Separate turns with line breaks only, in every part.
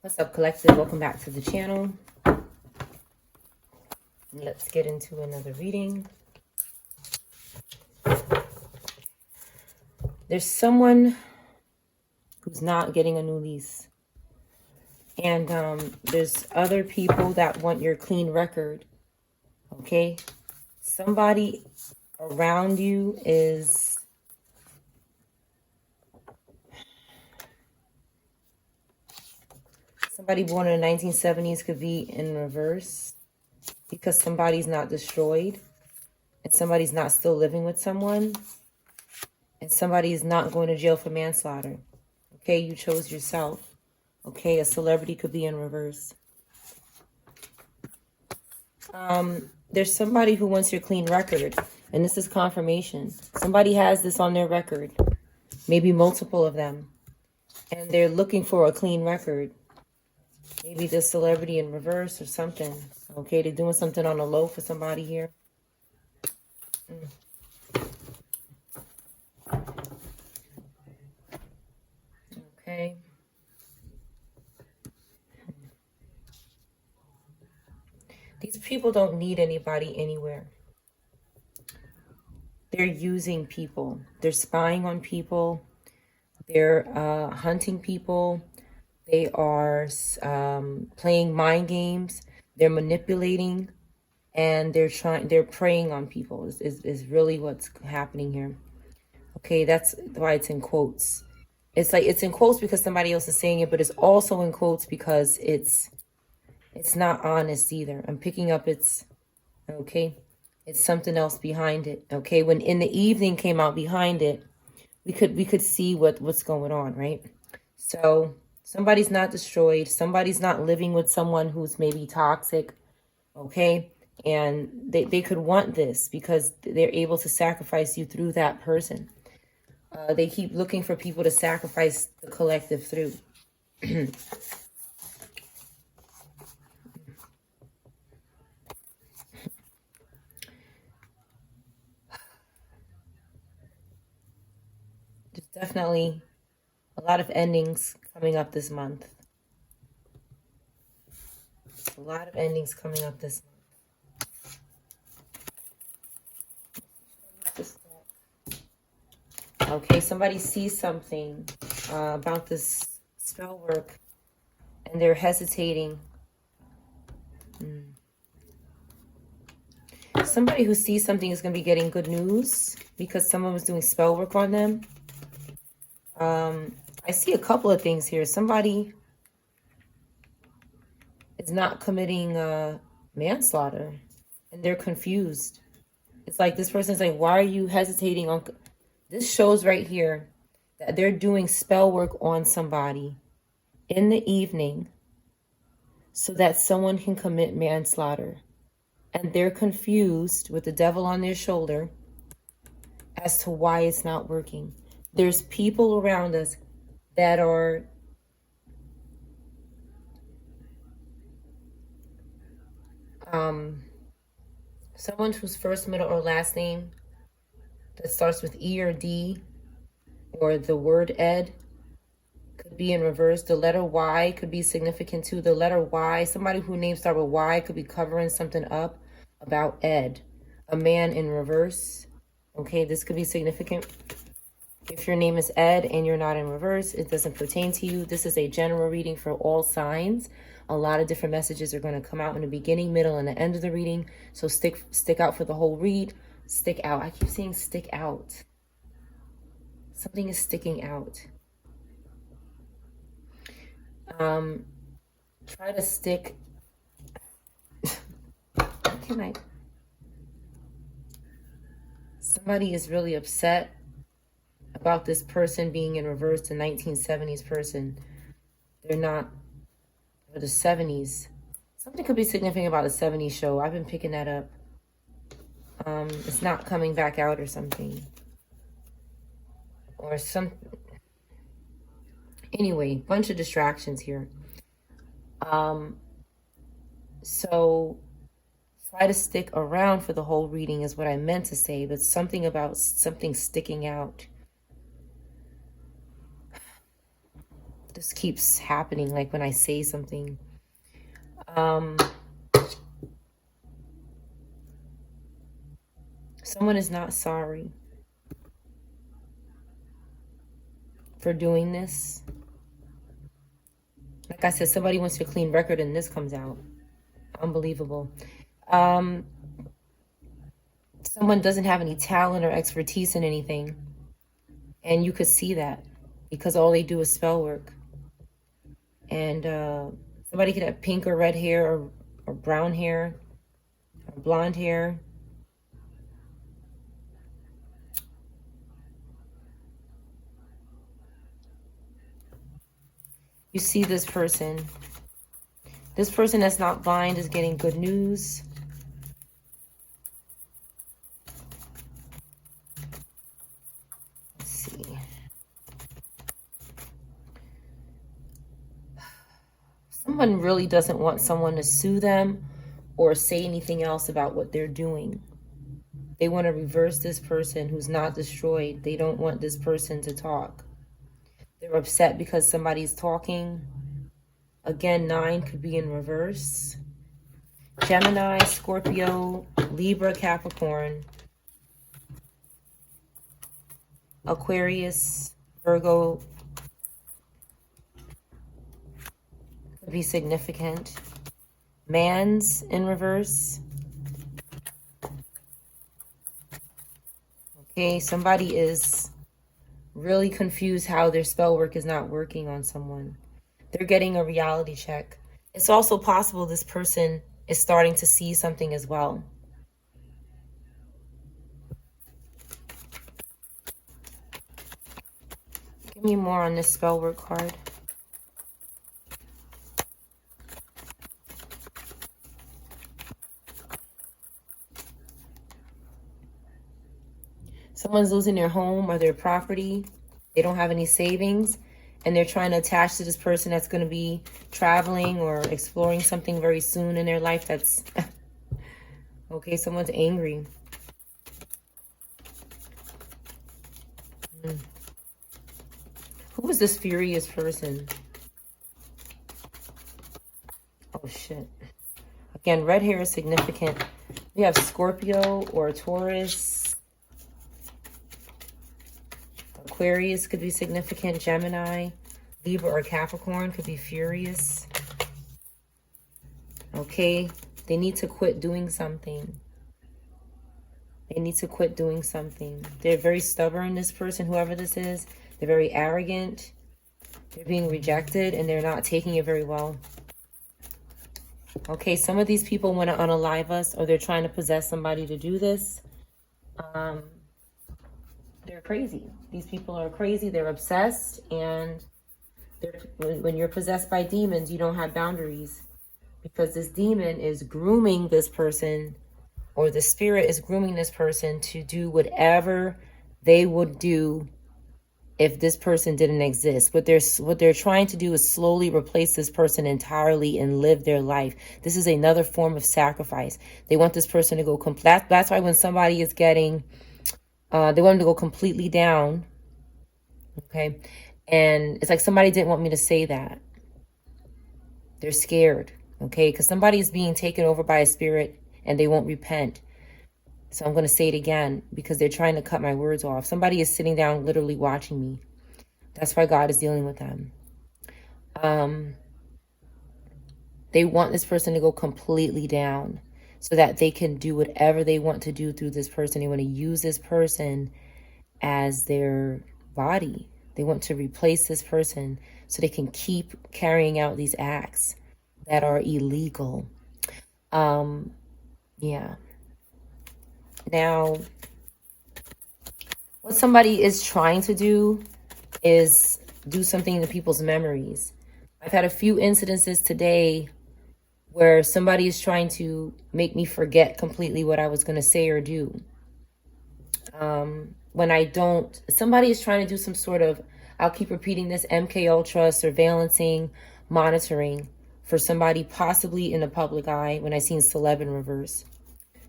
What's up, collective? Welcome back to the channel. Let's get into another reading. There's someone who's not getting a new lease. And there's other people that want your clean record. Okay? Somebody around you is... Somebody born in the 1970s could be in reverse because somebody's not destroyed and somebody's not still living with someone and somebody's not going to jail for manslaughter. Okay, you chose yourself. Okay, a celebrity could be in reverse. There's somebody who wants your clean record, and this is confirmation. Somebody has this on their record, maybe multiple of them, and they're looking for a clean record. Maybe the celebrity in reverse or something. Okay, they're doing something on the low for somebody here. Okay. These people don't need anybody anywhere. They're using people. They're spying on people. They're hunting people. They are playing mind games. They're manipulating, and they're preying on people is really what's happening here. Okay, that's why it's in quotes. It's like it's in quotes because somebody else is saying it, but it's also in quotes because it's not honest either. I'm picking up it's something else behind it. Okay, when In the Evening came out behind it, we could see what's going on, right? So somebody's not destroyed. Somebody's not living with someone who's maybe toxic. Okay, and they could want this because they're able to sacrifice you through that person. They keep looking for people to sacrifice the collective through. There's definitely a lot of endings coming up this month. A lot of endings coming up this month. Okay, somebody sees something about this spell work and they're hesitating. Somebody who sees something is going to be getting good news because someone was doing spell work on them. I see a couple of things here. Somebody is not committing manslaughter and they're confused. It's like this person's like, why are you hesitating on... This shows right here that they're doing spell work on somebody in the evening so that someone can commit manslaughter. And they're confused with the devil on their shoulder as to why it's not working. There's people around us that are someone whose first, middle, or last name that starts with E or D, or the word Ed, could be in reverse. The letter Y could be significant too. The letter Y, somebody whose name starts with Y could be covering something up about Ed. A man in reverse. Okay, this could be significant. If your name is Ed and you're not in reverse, it doesn't pertain to you. This is a general reading for all signs. A lot of different messages are going to come out in the beginning, middle, and the end of the reading. So stick out for the whole read. Stick out. I keep saying stick out. Something is sticking out. Try to stick. How can I? Somebody is really upset about this person being in reverse, the 1970s person. They're not, or the 70s. Something could be significant about the 70s show. I've been picking that up. It's not coming back out or something. Or some... Anyway, bunch of distractions here. So try to stick around for the whole reading is what I meant to say, but something about something sticking out. This keeps happening, like when I say something. Someone is not sorry for doing this. Like I said, somebody wants your clean record and this comes out. Unbelievable. Someone doesn't have any talent or expertise in anything. And you could see that because all they do is spell work. And somebody could have pink or red hair or brown hair or blonde hair. You see this person. This person that's not blind is getting good news. Let's see. Someone really doesn't want someone to sue them or say anything else about what they're doing. They want to reverse this person who's not destroyed. They don't want this person to talk. They're upset because somebody's talking. Again, 9 could be in reverse. Gemini, Scorpio, Libra, Capricorn, Aquarius, Virgo could be significant. Man's in reverse. Okay, somebody is really confused how their spell work is not working on someone. They're getting a reality check. It's also possible this person is starting to see something as well. Give me more on this spell work card. Someone's losing their home or their property. They don't have any savings. And they're trying to attach to this person that's going to be traveling or exploring something very soon in their life that's... Okay, someone's angry. Who is this furious person? Oh, shit. Again, red hair is significant. We have Scorpio or Taurus. Aquarius could be significant. Gemini, Libra, or Capricorn could be furious. Okay, they need to quit doing something. They need to quit doing something. They're very stubborn, this person, whoever this is. They're very arrogant. They're being rejected, and they're not taking it very well. Okay, some of these people want to unalive us, or they're trying to possess somebody to do this. They're crazy. These people are crazy. They're obsessed. And when you're possessed by demons, you don't have boundaries. Because this demon is grooming this person, or the spirit is grooming this person to do whatever they would do if this person didn't exist. What they're trying to do is slowly replace this person entirely and live their life. This is another form of sacrifice. They want this person to go complete. That's why when somebody is getting... they want them to go completely down. Okay. And it's like somebody didn't want me to say that. They're scared. Okay. Because somebody is being taken over by a spirit and they won't repent. So I'm going to say it again because they're trying to cut my words off. Somebody is sitting down literally watching me. That's why God is dealing with them. They want this person to go completely down, so that they can do whatever they want to do through this person. They want to use this person as their body. They want to replace this person so they can keep carrying out these acts that are illegal. Yeah. Now, what somebody is trying to do is do something to people's memories. I've had a few incidences today where somebody is trying to make me forget completely what I was going to say or do. When I don't, somebody is trying to do some sort of, I'll keep repeating this, MK Ultra, surveillancing, monitoring for somebody possibly in the public eye when I seen celeb in reverse.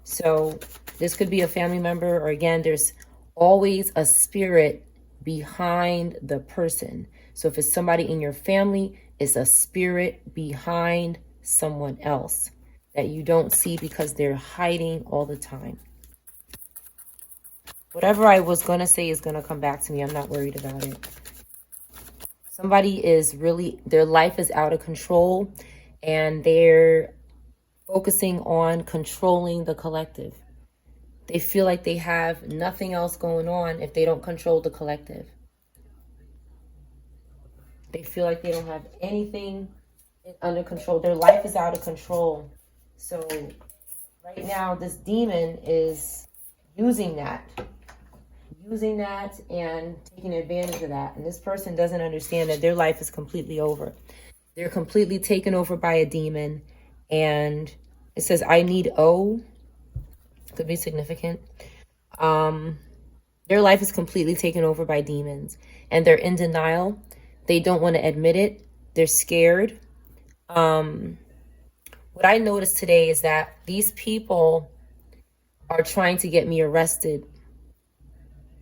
So this could be a family member, or again, there's always a spirit behind the person. So if it's somebody in your family, it's a spirit behind someone else that you don't see because they're hiding all the time. Whatever I was going to say is going to come back to me. I'm not worried about it. Somebody is really, their life is out of control and they're focusing on controlling the collective. They feel like they have nothing else going on if they don't control the collective. They feel like they don't have anything under control. Their life is out of control. So right now, this demon is using that and taking advantage of that. And this person doesn't understand that their life is completely over. They're completely taken over by a demon. And it says, I need O. Could be significant. Their life is completely taken over by demons. And they're in denial. They don't want to admit it. They're scared. What I noticed today is that these people are trying to get me arrested.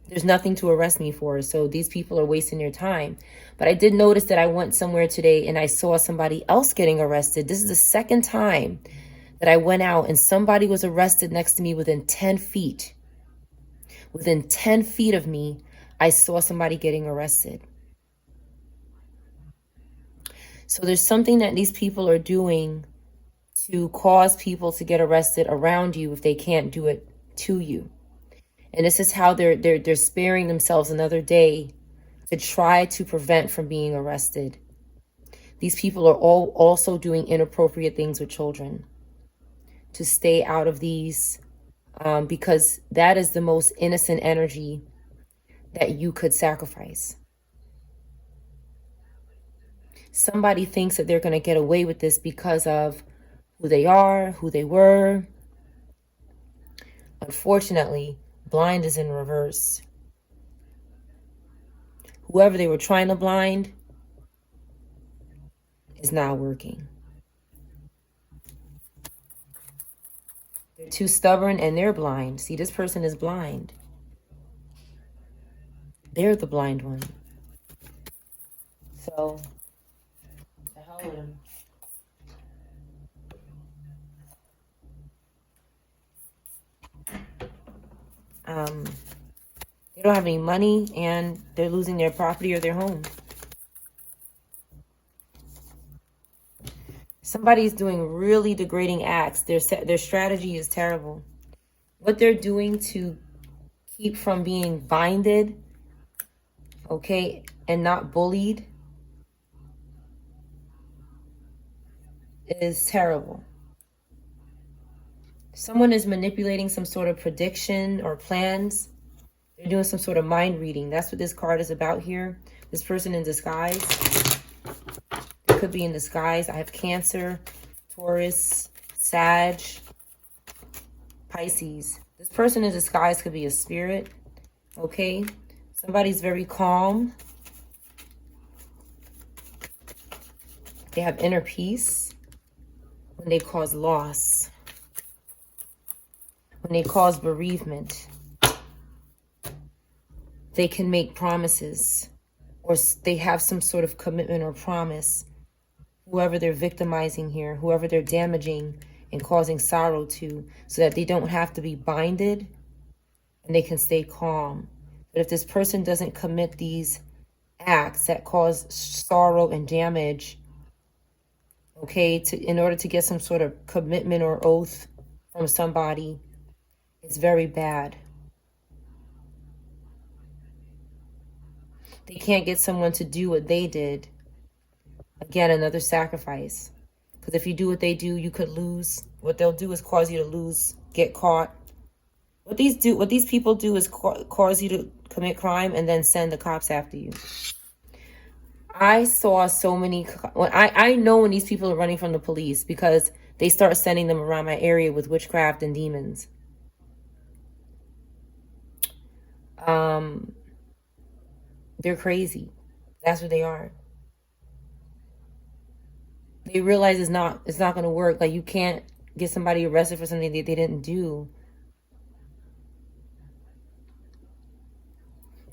There's nothing to arrest me for, so these people are wasting their time. But I did notice that I went somewhere today and I saw somebody else getting arrested. This is the second time that I went out and somebody was arrested next to me within 10 feet. Within 10 feet of me, I saw somebody getting arrested. So there's something that these people are doing to cause people to get arrested around you if they can't do it to you. And this is how they're sparing themselves another day to try to prevent from being arrested. These people are all also doing inappropriate things with children to stay out of these, because that is the most innocent energy that you could sacrifice. Somebody thinks that they're going to get away with this because of who they are, who they were. Unfortunately, blind is in reverse. Whoever they were trying to blind is not working. They're too stubborn and they're blind. See, this person is blind. They're the blind one. So, the hell with them. They don't have any money and they're losing their property or their home. Somebody's doing really degrading acts. Their strategy is terrible. What they're doing to keep from being binded, okay, and not bullied is terrible. Someone is manipulating some sort of prediction or plans. They're doing some sort of mind reading. That's what this card is about here. This person in disguise. It could be in disguise. I have Cancer, Taurus, Sag, Pisces. This person in disguise could be a spirit. Okay? Somebody's very calm. They have inner peace when they cause loss. When they cause bereavement. They can make promises or they have some sort of commitment or promise. Whoever they're victimizing here, whoever they're damaging and causing sorrow to, so that they don't have to be binded and they can stay calm. But if this person doesn't commit these acts that cause sorrow and damage, okay, in order to get some sort of commitment or oath from somebody, it's very bad. They can't get someone to do what they did. Again, another sacrifice. Because if you do what they do, you could lose. What they'll do is cause you to lose, get caught. What these people do is cause you to commit crime and then send the cops after you. I saw so many. I know when these people are running from the police because they start sending them around my area with witchcraft and demons. They're crazy. That's what they are. They realize it's not going to work. Like, you can't get somebody arrested for something that they didn't do.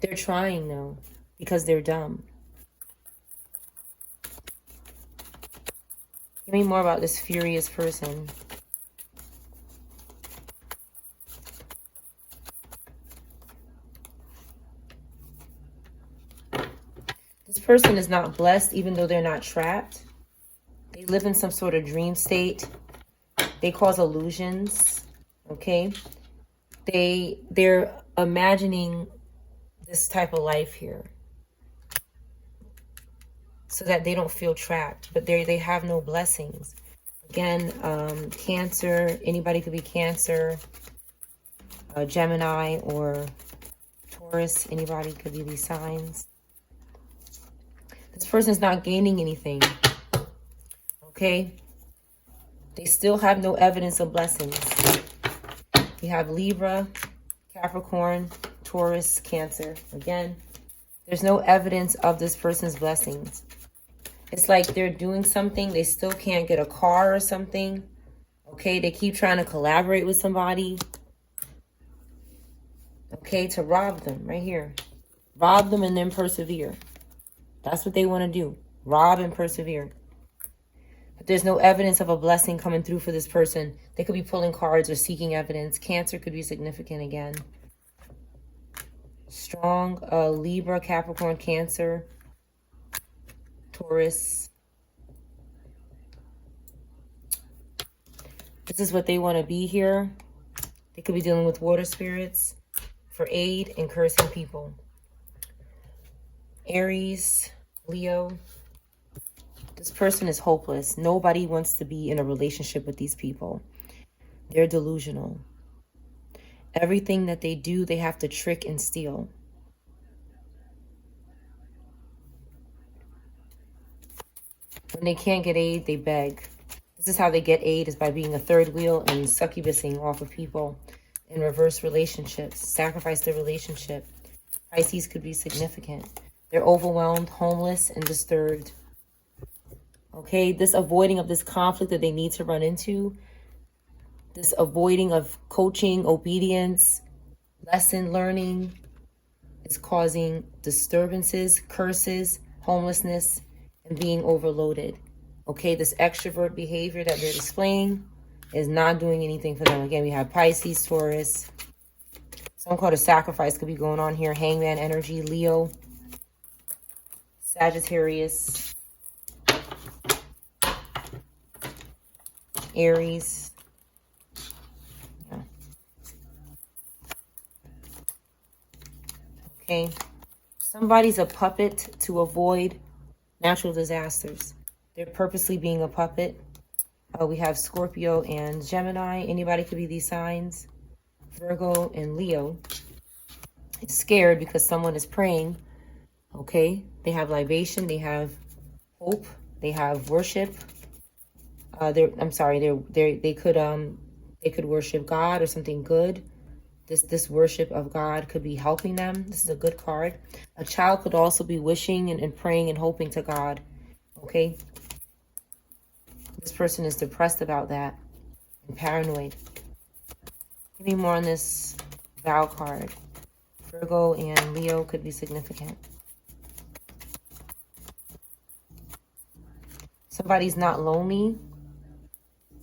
They're trying though, because they're dumb. Give me more about this furious person. This person is not blessed even though they're not trapped. They live in some sort of dream state. They cause illusions, okay? They're imagining this type of life here so that they don't feel trapped, but they have no blessings. Again, Cancer, anybody could be Cancer, Gemini or Taurus, anybody could be these signs. This person's not gaining anything, okay? They still have no evidence of blessings. You have Libra, Capricorn, Taurus, Cancer. Again, there's no evidence of this person's blessings. It's like they're doing something. They still can't get a car or something. Okay, they keep trying to collaborate with somebody. Okay, to rob them right here. Rob them and then persevere. That's what they want to do. Rob and persevere. But there's no evidence of a blessing coming through for this person. They could be pulling cards or seeking evidence. Cancer could be significant again. Strong Libra, Capricorn, Cancer, Taurus. This is what they want to be here. They could be dealing with water spirits for aid and cursing people. Aries, Leo. This person is hopeless. Nobody wants to be in a relationship with these people. They're delusional. Everything that they do, they have to trick and steal. When they can't get aid, they beg. This is how they get aid, is by being a third wheel and succubusing off of people in reverse relationships. Sacrifice their relationship. Pisces could be significant. They're overwhelmed, homeless, and disturbed. Okay, this avoiding of this conflict that they need to run into, this avoiding of coaching, obedience, lesson learning is causing disturbances, curses, homelessness, and being overloaded. Okay, this extrovert behavior that they're displaying is not doing anything for them. Again, we have Pisces, Taurus. Some kind of sacrifice could be going on here. Hangman energy, Leo, Sagittarius, Aries. Yeah. Okay. Somebody's a puppet to avoid natural disasters. They're purposely being a puppet. We have Scorpio and Gemini. Anybody could be these signs. Virgo and Leo is scared because someone is praying. Okay. They have libation. They have hope. They have worship. They could worship God or something good. This worship of God could be helping them. This is a good card. A child could also be wishing and praying and hoping to God. Okay. This person is depressed about that and paranoid. Give me more on this vow card. Virgo and Leo could be significant. Somebody's not lonely,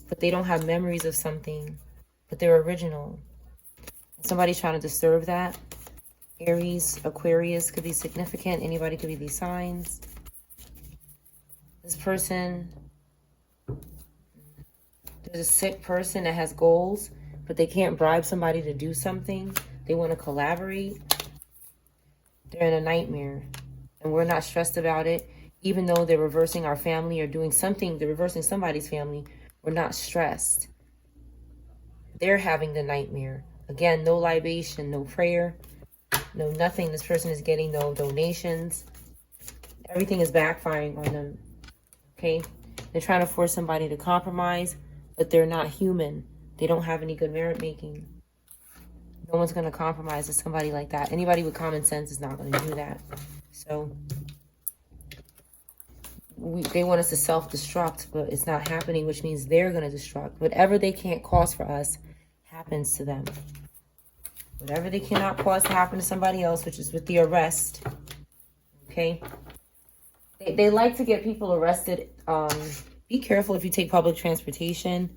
but they don't have memories of something, but they're original. Somebody's trying to disturb that. Aries, Aquarius could be significant. Anybody could be these signs. This person, there's a sick person that has goals, but they can't bribe somebody to do something. They want to collaborate. They're in a nightmare, and we're not stressed about it. Even though they're reversing our family or doing something, they're reversing somebody's family, we're not stressed. They're having the nightmare. Again, no libation, no prayer, no nothing. This person is getting no donations. Everything is backfiring on them. Okay? They're trying to force somebody to compromise, but they're not human. They don't have any good merit making. No one's going to compromise with somebody like that. Anybody with common sense is not going to do that. So they want us to self-destruct, but it's not happening, which means they're going to destruct. Whatever they can't cause for us happens to them. Whatever they cannot cause to happen to somebody else, which is with the arrest. Okay? They like to get people arrested Be careful if you take public transportation.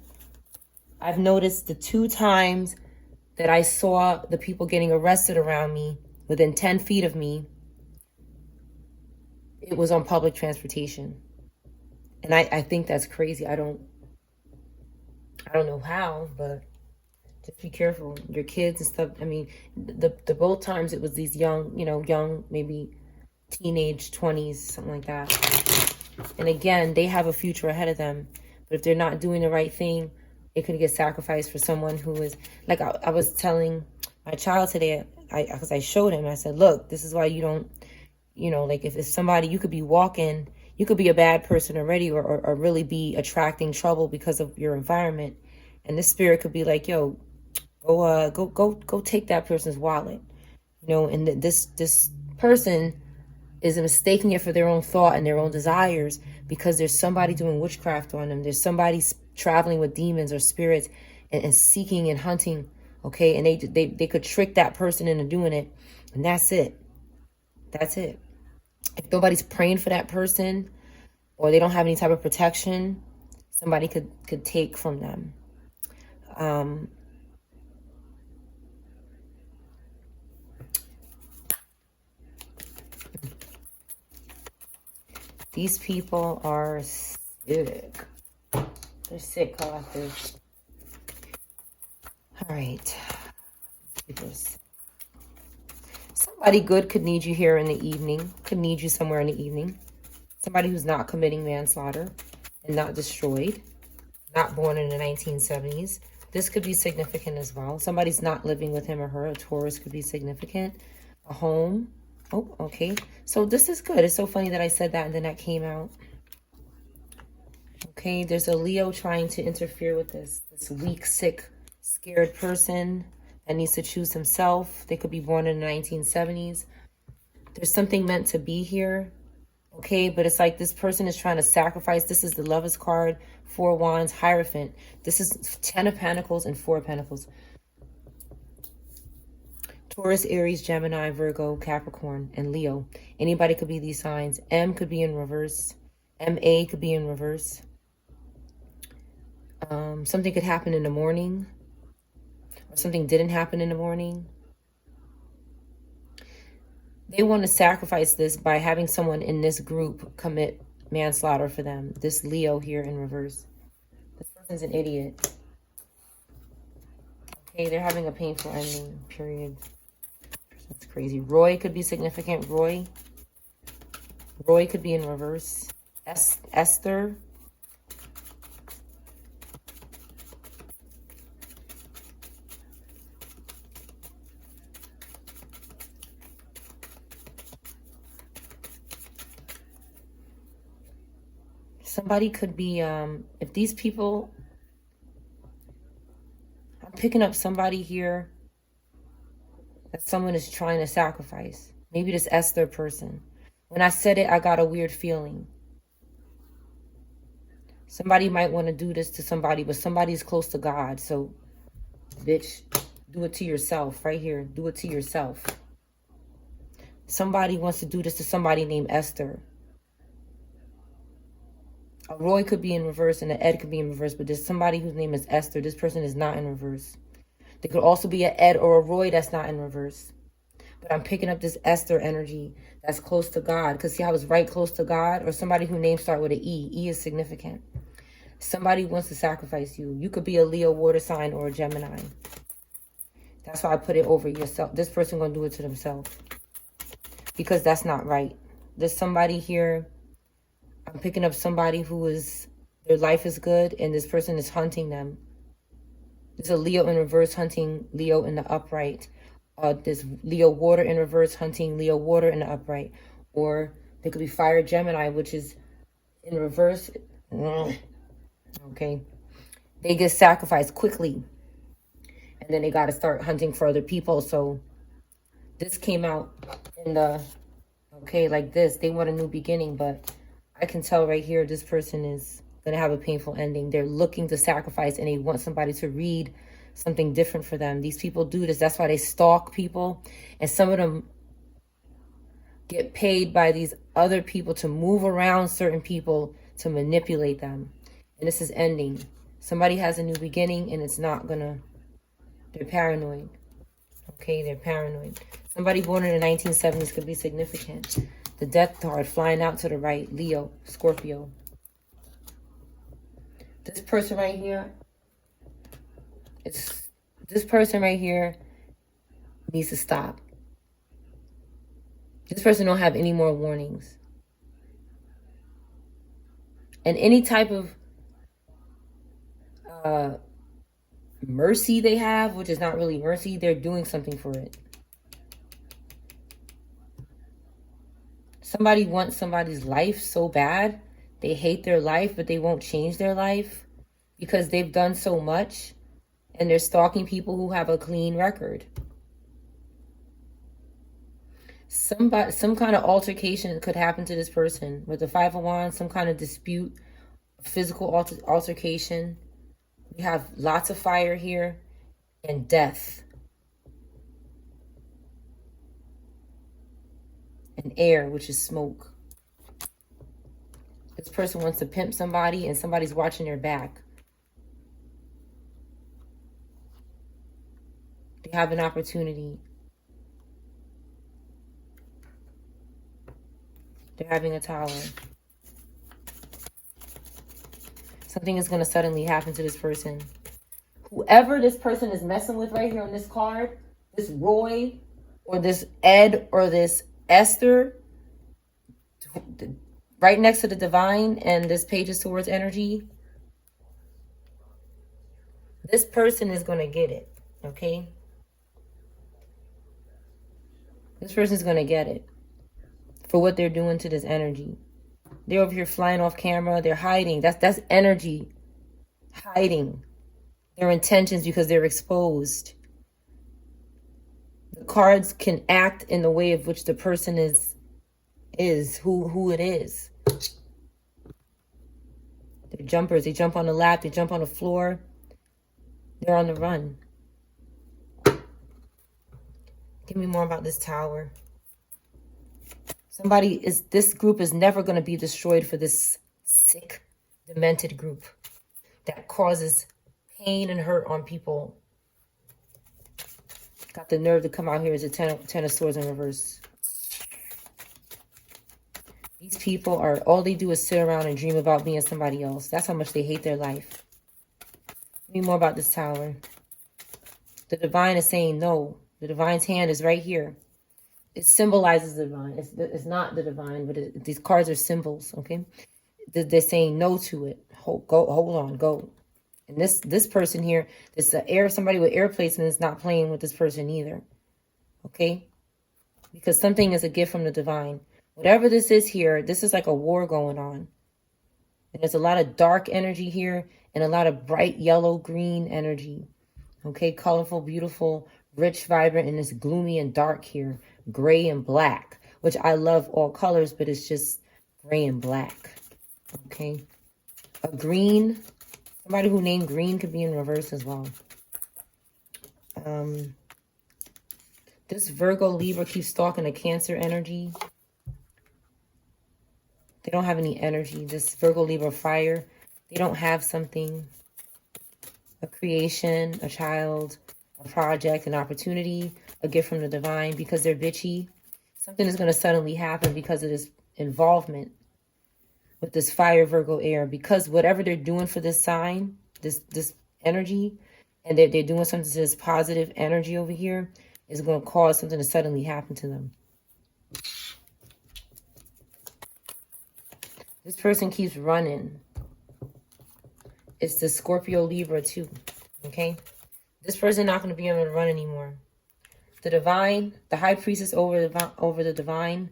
I've noticed the 2 times that I saw the people getting arrested around me, within 10 feet of me, it was on public transportation. And I think that's crazy. I don't know how, but just be careful. Your kids and stuff. I mean, the both times it was these young, young, maybe teenage 20s, something like that. And again, they have a future ahead of them. But if they're not doing the right thing, it could get sacrificed for someone who is, like I was telling my child today, because I showed him, I said, look, this is why you don't, like if it's somebody, you could be walking, you could be a bad person already, or really be attracting trouble because of your environment. And this spirit could be like, yo, go take that person's wallet, and this person is mistaking it for their own thought and their own desires, because there's somebody doing witchcraft on them. There's somebody traveling with demons or spirits and seeking and hunting. Okay, and they could trick that person into doing it, and that's it. That's it. If nobody's praying for that person, or they don't have any type of protection, somebody could take from them. These people are sick. They're sick, collective. All right. Somebody good could need you here in the evening. Could need you somewhere in the evening. Somebody who's not committing manslaughter and not destroyed. Not born in the 1970s. This could be significant as well. Somebody's not living with him or her. A Taurus could be significant. A home. Oh, okay. So this is good. It's so funny that I said that and then that came out. Okay, there's a Leo trying to interfere with this weak, sick, scared person that needs to choose himself. They could be born in the 1970s. There's something meant to be here. Okay, but it's like this person is trying to sacrifice. This is the Lovers card, 4 Wands, Hierophant. This is 10 of Pentacles and 4 of Pentacles. Taurus, Aries, Gemini, Virgo, Capricorn, and Leo. Anybody could be these signs. M could be in reverse. MA could be in reverse. Something could happen in the morning. Or something didn't happen in the morning. They want to sacrifice this by having someone in this group commit manslaughter for them. This Leo here in reverse. This person's an idiot. Okay, they're having a painful ending, period. That's crazy. Roy could be significant. Roy could be in reverse. Esther. Somebody could be, if these people, I'm picking up somebody here that someone is trying to sacrifice. Maybe this Esther person. When I said it, I got a weird feeling. Somebody might want to do this to somebody, but somebody's close to God. So, bitch, do it to yourself. Right here, do it to yourself. Somebody wants to do this to somebody named Esther. A Roy could be in reverse and an Ed could be in reverse, but there's somebody whose name is Esther. This person is not in reverse. There could also be an Ed or a Roy that's not in reverse. But I'm picking up this Esther energy that's close to God. Because see how it's right close to God? Or somebody whose name start with an E. E is significant. Somebody wants to sacrifice you. You could be a Leo water sign or a Gemini. That's why I put it over yourself. This person going to do it to themselves. Because that's not right. There's somebody here. I'm picking up somebody who is, their life is good, and this person is hunting them. There's a Leo in reverse hunting Leo in the upright. There's Leo water in reverse hunting Leo water in the upright. Or there could be fire Gemini, which is in reverse. Okay. They get sacrificed quickly. And then they got to start hunting for other people. So this came out in the, okay, like this. They want a new beginning, but I can tell right here this person is going to have a painful ending. They're looking to sacrifice and they want somebody to read something different for them. These people do this. That's why they stalk people. And some of them get paid by these other people to move around certain people to manipulate them. and this is ending. Somebody has a new beginning, and it's not gonna, they're paranoid. Okay, they're paranoid. Somebody born in the 1970s could be significant. The death card flying out to the right, Leo, Scorpio. This person right here, this person right here needs to stop. This person don't have any more warnings. And any type of mercy they have, which is not really mercy, they're doing something for it. Somebody wants somebody's life so bad. They hate their life, but they won't change their life because they've done so much, and they're stalking people who have a clean record. Some kind of altercation could happen to this person with the Five of Wands, some kind of dispute, physical altercation. We have lots of fire here and death and air, which is smoke. This person wants to pimp somebody and somebody's watching their back. They have an opportunity. They're having a tower. Something is going to suddenly happen to this person. Whoever this person is messing with right here on this card, this Roy or this Ed or this Esther, right next to the divine and this Page of Swords energy, this person is going to get it, okay? This person's going to get it for what they're doing to this energy. They're over here flying off camera. They're hiding. That's energy hiding their intentions because they're exposed. The cards can act in the way of which the person is who it is. They're jumpers. They jump on the lap. They jump on the floor. They're on the run. Give me more about this tower. This group is never going to be destroyed for this sick, demented group that causes pain and hurt on people. Got the nerve to come out here as a ten of Swords in reverse. These people all they do is sit around and dream about being somebody else. That's how much they hate their life. Give me more about this tower. The divine is saying no. The divine's hand is right here. It symbolizes the divine. It's not the divine, but these cards are symbols, okay? They're saying no to it. Hold on, go. And this person here, somebody with air placement is not playing with this person either, okay? Because something is a gift from the divine. Whatever this is here, this is like a war going on. And there's a lot of dark energy here and a lot of bright yellow, green energy, okay? Colorful, beautiful, rich, vibrant, and it's gloomy and dark here. Gray and black, which I love all colors, but it's just gray and black. Okay. A green, somebody who named green could be in reverse as well. This Virgo Libra keeps stalking a Cancer energy. They don't have any energy. This Virgo Libra fire, they don't have something, a creation, a child, a project, an opportunity, a gift from the divine, because they're bitchy. Something is going to suddenly happen because of this involvement with this fire Virgo air, because whatever they're doing for this sign, this energy, and they're doing something to this positive energy over here, is going to cause something to suddenly happen to them. This person keeps running. It's the Scorpio Libra too, okay? This person not going to be able to run anymore. The divine, the high priestess over the divine.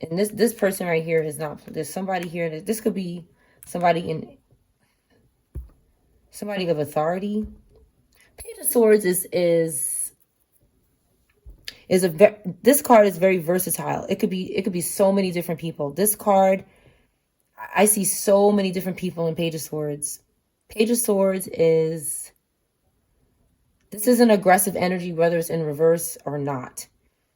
And this person right here is not, there's somebody here, this could be somebody of authority. Page of Swords this card is very versatile. It could be so many different people. This card, I see so many different people in Page of Swords. Page of Swords this is an aggressive energy, whether it's in reverse or not.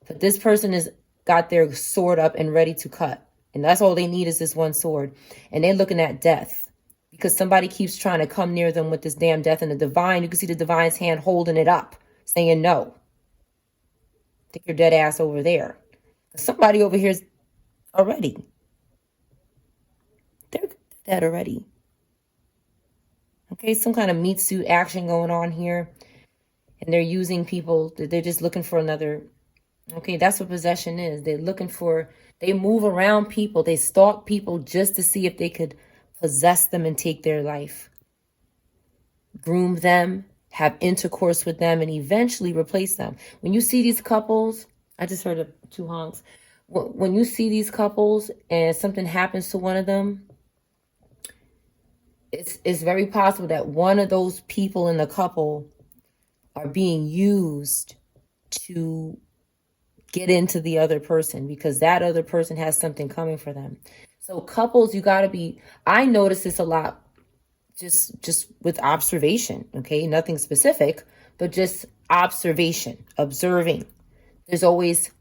But this person got their sword up and ready to cut. And that's all they need is this one sword. And they're looking at death because somebody keeps trying to come near them with this damn death. And the divine, you can see the divine's hand holding it up, saying, no, take your dead ass over there. Somebody over here is already. They're dead already. Okay, some kind of meat suit action going on here. And they're using people. They're just looking for another. Okay, that's what possession is. They're looking for, they move around people. They stalk people just to see if they could possess them and take their life. Groom them, have intercourse with them, and eventually replace them. When you see these couples, I just heard of 2 honks. When you see these couples and something happens to one of them, it's very possible that one of those people in the couple are being used to get into the other person because that other person has something coming for them. So couples, you got to be, I notice this a lot just with observation, okay? Nothing specific, but just observation, observing. There's always,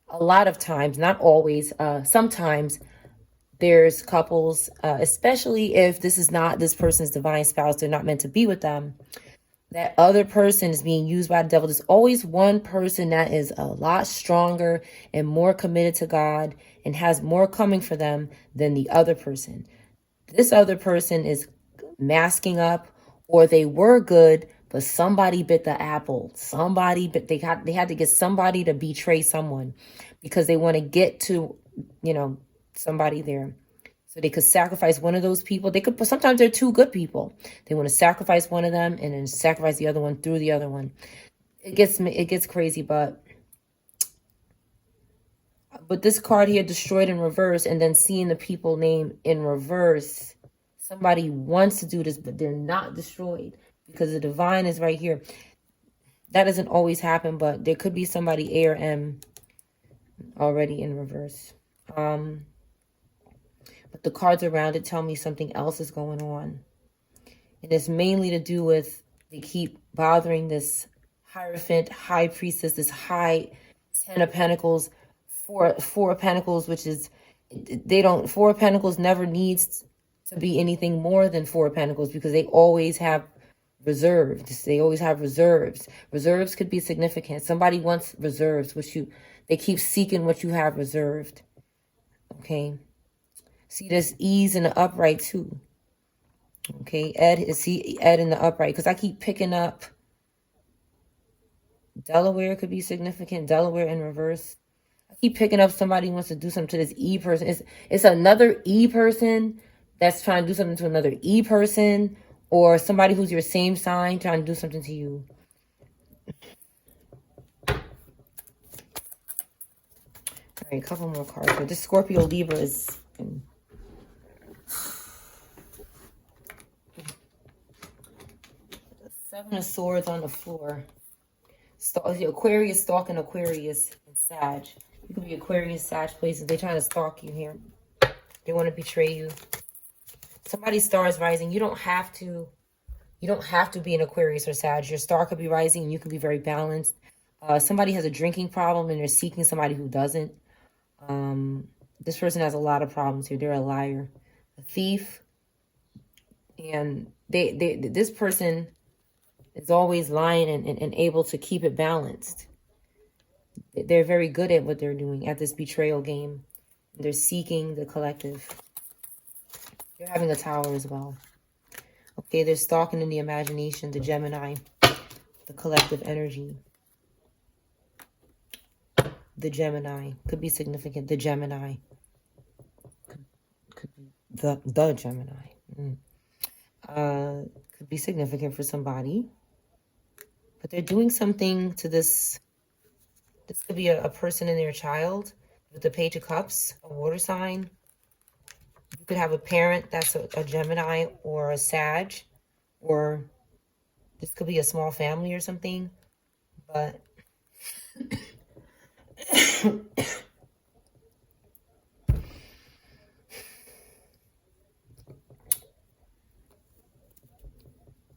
a lot of times, not always, sometimes there's couples, especially if this is not this person's divine spouse, they're not meant to be with them, that other person is being used by the devil. There's always one person that is a lot stronger and more committed to God and has more coming for them than the other person. This other person is masking up, or they were good, but somebody bit the apple. They had to get somebody to betray someone because they want to get to, somebody there. So they could sacrifice one of those people. But sometimes they're 2 good people. They want to sacrifice one of them and then sacrifice the other one through the other one. It gets crazy, but this card here, destroyed in reverse, and then seeing the people name in reverse. Somebody wants to do this, but they're not destroyed because the divine is right here. That doesn't always happen, but there could be somebody A or M already in reverse. But the cards around it tell me something else is going on. And it's mainly to do with, they keep bothering this Hierophant, High Priestess, this high 10 of Pentacles, four of Pentacles, which is, 4 of Pentacles never needs to be anything more than 4 of Pentacles because they always have reserves. They always have reserves. Reserves could be significant. Somebody wants reserves, they keep seeking what you have reserved. Okay. See, there's ease in the upright too. Okay, Ed in the upright? Because I keep picking up Delaware could be significant. Delaware in reverse. I keep picking up somebody who wants to do something to this E person. It's another E person that's trying to do something to another E person, or somebody who's your same sign trying to do something to you. All right, a couple more cards here. This Scorpio Libra is... 7 of Swords on the floor. Aquarius stalking Aquarius and Sag. You could be Aquarius, Sag places. They're trying to stalk you here. They want to betray you. Somebody's star is rising. You don't have to be an Aquarius or Sag. Your star could be rising and you can be very balanced. Somebody has a drinking problem and they're seeking somebody who doesn't. This person has a lot of problems here. They're a liar, a thief, and this person is always lying and able to keep it balanced. They're very good at what they're doing, at this betrayal game. They're seeking the collective. They're having a tower as well. Okay, they're stalking in the imagination, the Gemini, the collective energy. The Gemini could be significant. The Gemini could be the Gemini. Could be significant for somebody. But they're doing something to this. This could be a person and their child with the Page of Cups, a water sign. You could have a parent that's a Gemini or a Sag, or this could be a small family or something. But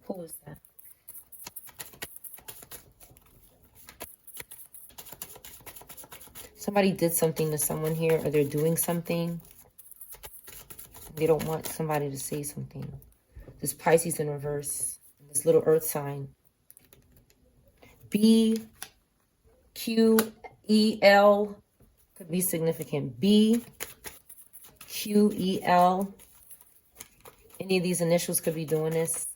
who is that? Somebody did something to someone here, or they're doing something. They don't want somebody to say something. This Pisces in reverse. This little earth sign. B, Q, E, L could be significant. B, Q, E, L. Any of these initials could be doing this.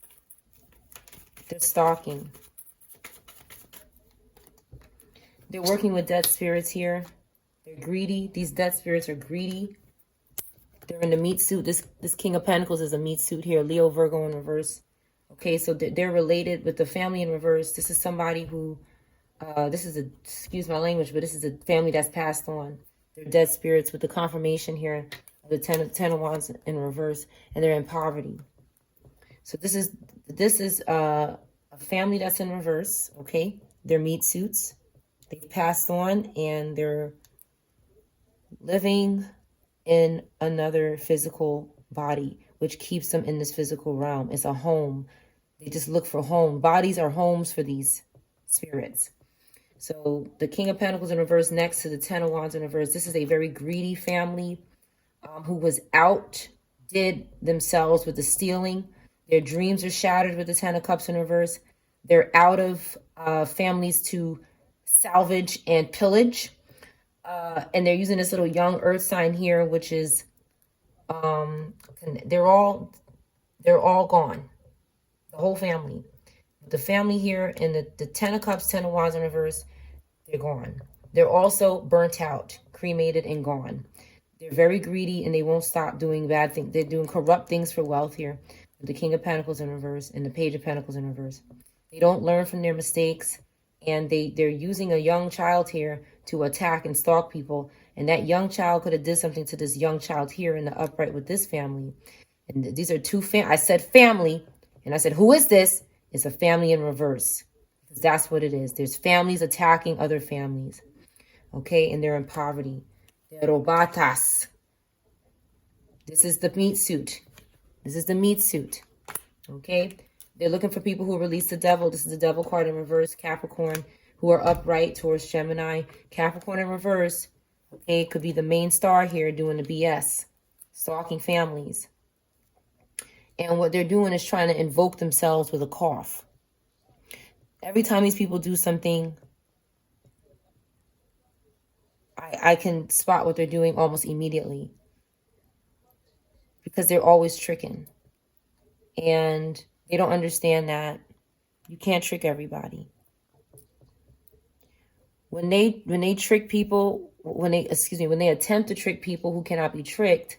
They're stalking. They're working with dead spirits here. They're greedy. These dead spirits are greedy. They're in the meat suit. This King of Pentacles is a meat suit here. Leo, Virgo in reverse. Okay, so they're related with the family in reverse. This is somebody who, excuse my language, but this is a family that's passed on. They're dead spirits with the confirmation here of the ten of Wands in reverse, and they're in poverty. So this is a family that's in reverse. Okay, they're meat suits. They've passed on, and they're living in another physical body, which keeps them in this physical realm. It's a home. They just look for home. Bodies are homes for these spirits. So the King of Pentacles in reverse next to the Ten of Wands in reverse. This is a very greedy family who was outdid themselves with the stealing. Their dreams are shattered with the Ten of Cups in reverse. They're out of families to salvage and pillage. And they're using this little young earth sign here, which is, they're all gone. The whole family. The family here and the Ten of Cups, Ten of Wands in reverse, they're gone. They're also burnt out, cremated, and gone. They're very greedy, and they won't stop doing bad things. They're doing corrupt things for wealth here. The King of Pentacles in reverse and the Page of Pentacles in reverse. They don't learn from their mistakes, and they're using a young child here to attack and stalk people. And that young child could have did something to this young child here in the upright with this family. And these are two I said family, and I said, who is this? It's a family in reverse. Because that's what it is. There's families attacking other families. Okay, and they're in poverty. They're robatas. This is the meat suit. This is the meat suit. Okay, they're looking for people who release the devil. This is the devil card in reverse. Capricorn, who are upright towards Gemini. Capricorn in reverse. Okay, it could be the main star here doing the BS. Stalking families. And what they're doing is trying to invoke themselves with a cough. Every time these people do something, I can spot what they're doing almost immediately. Because they're always tricking. And they don't understand that you can't trick everybody. When they trick people, when they attempt to trick people who cannot be tricked,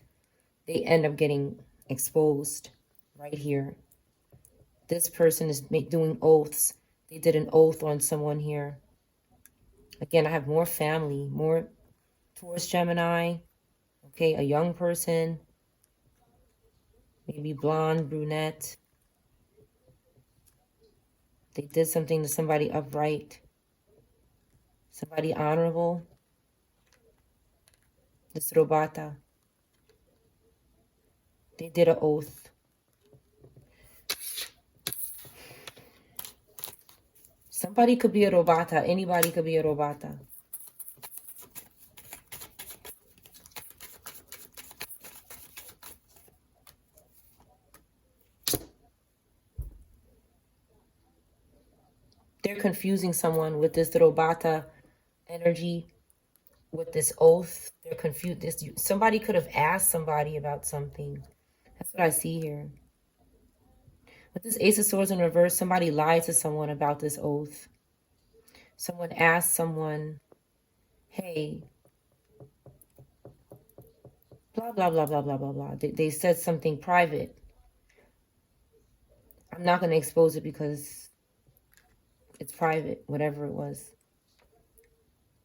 they end up getting exposed right here. This person is doing oaths. They did an oath on someone here. Again, I have more family, more towards Gemini. Okay, a young person. Maybe blonde, brunette. They did something to somebody upright. Somebody honorable. This robata. They did an oath. Somebody could be a robata. Anybody could be a robata. They're confusing someone with this robata energy, with this oath. They're confused. Somebody could have asked somebody about something. That's what I see here. With this Ace of Swords in reverse, somebody lied to someone about this oath. Someone asked someone, hey, blah, blah, blah, blah, blah, blah, blah. They said something private. I'm not going to expose it because it's private, whatever it was.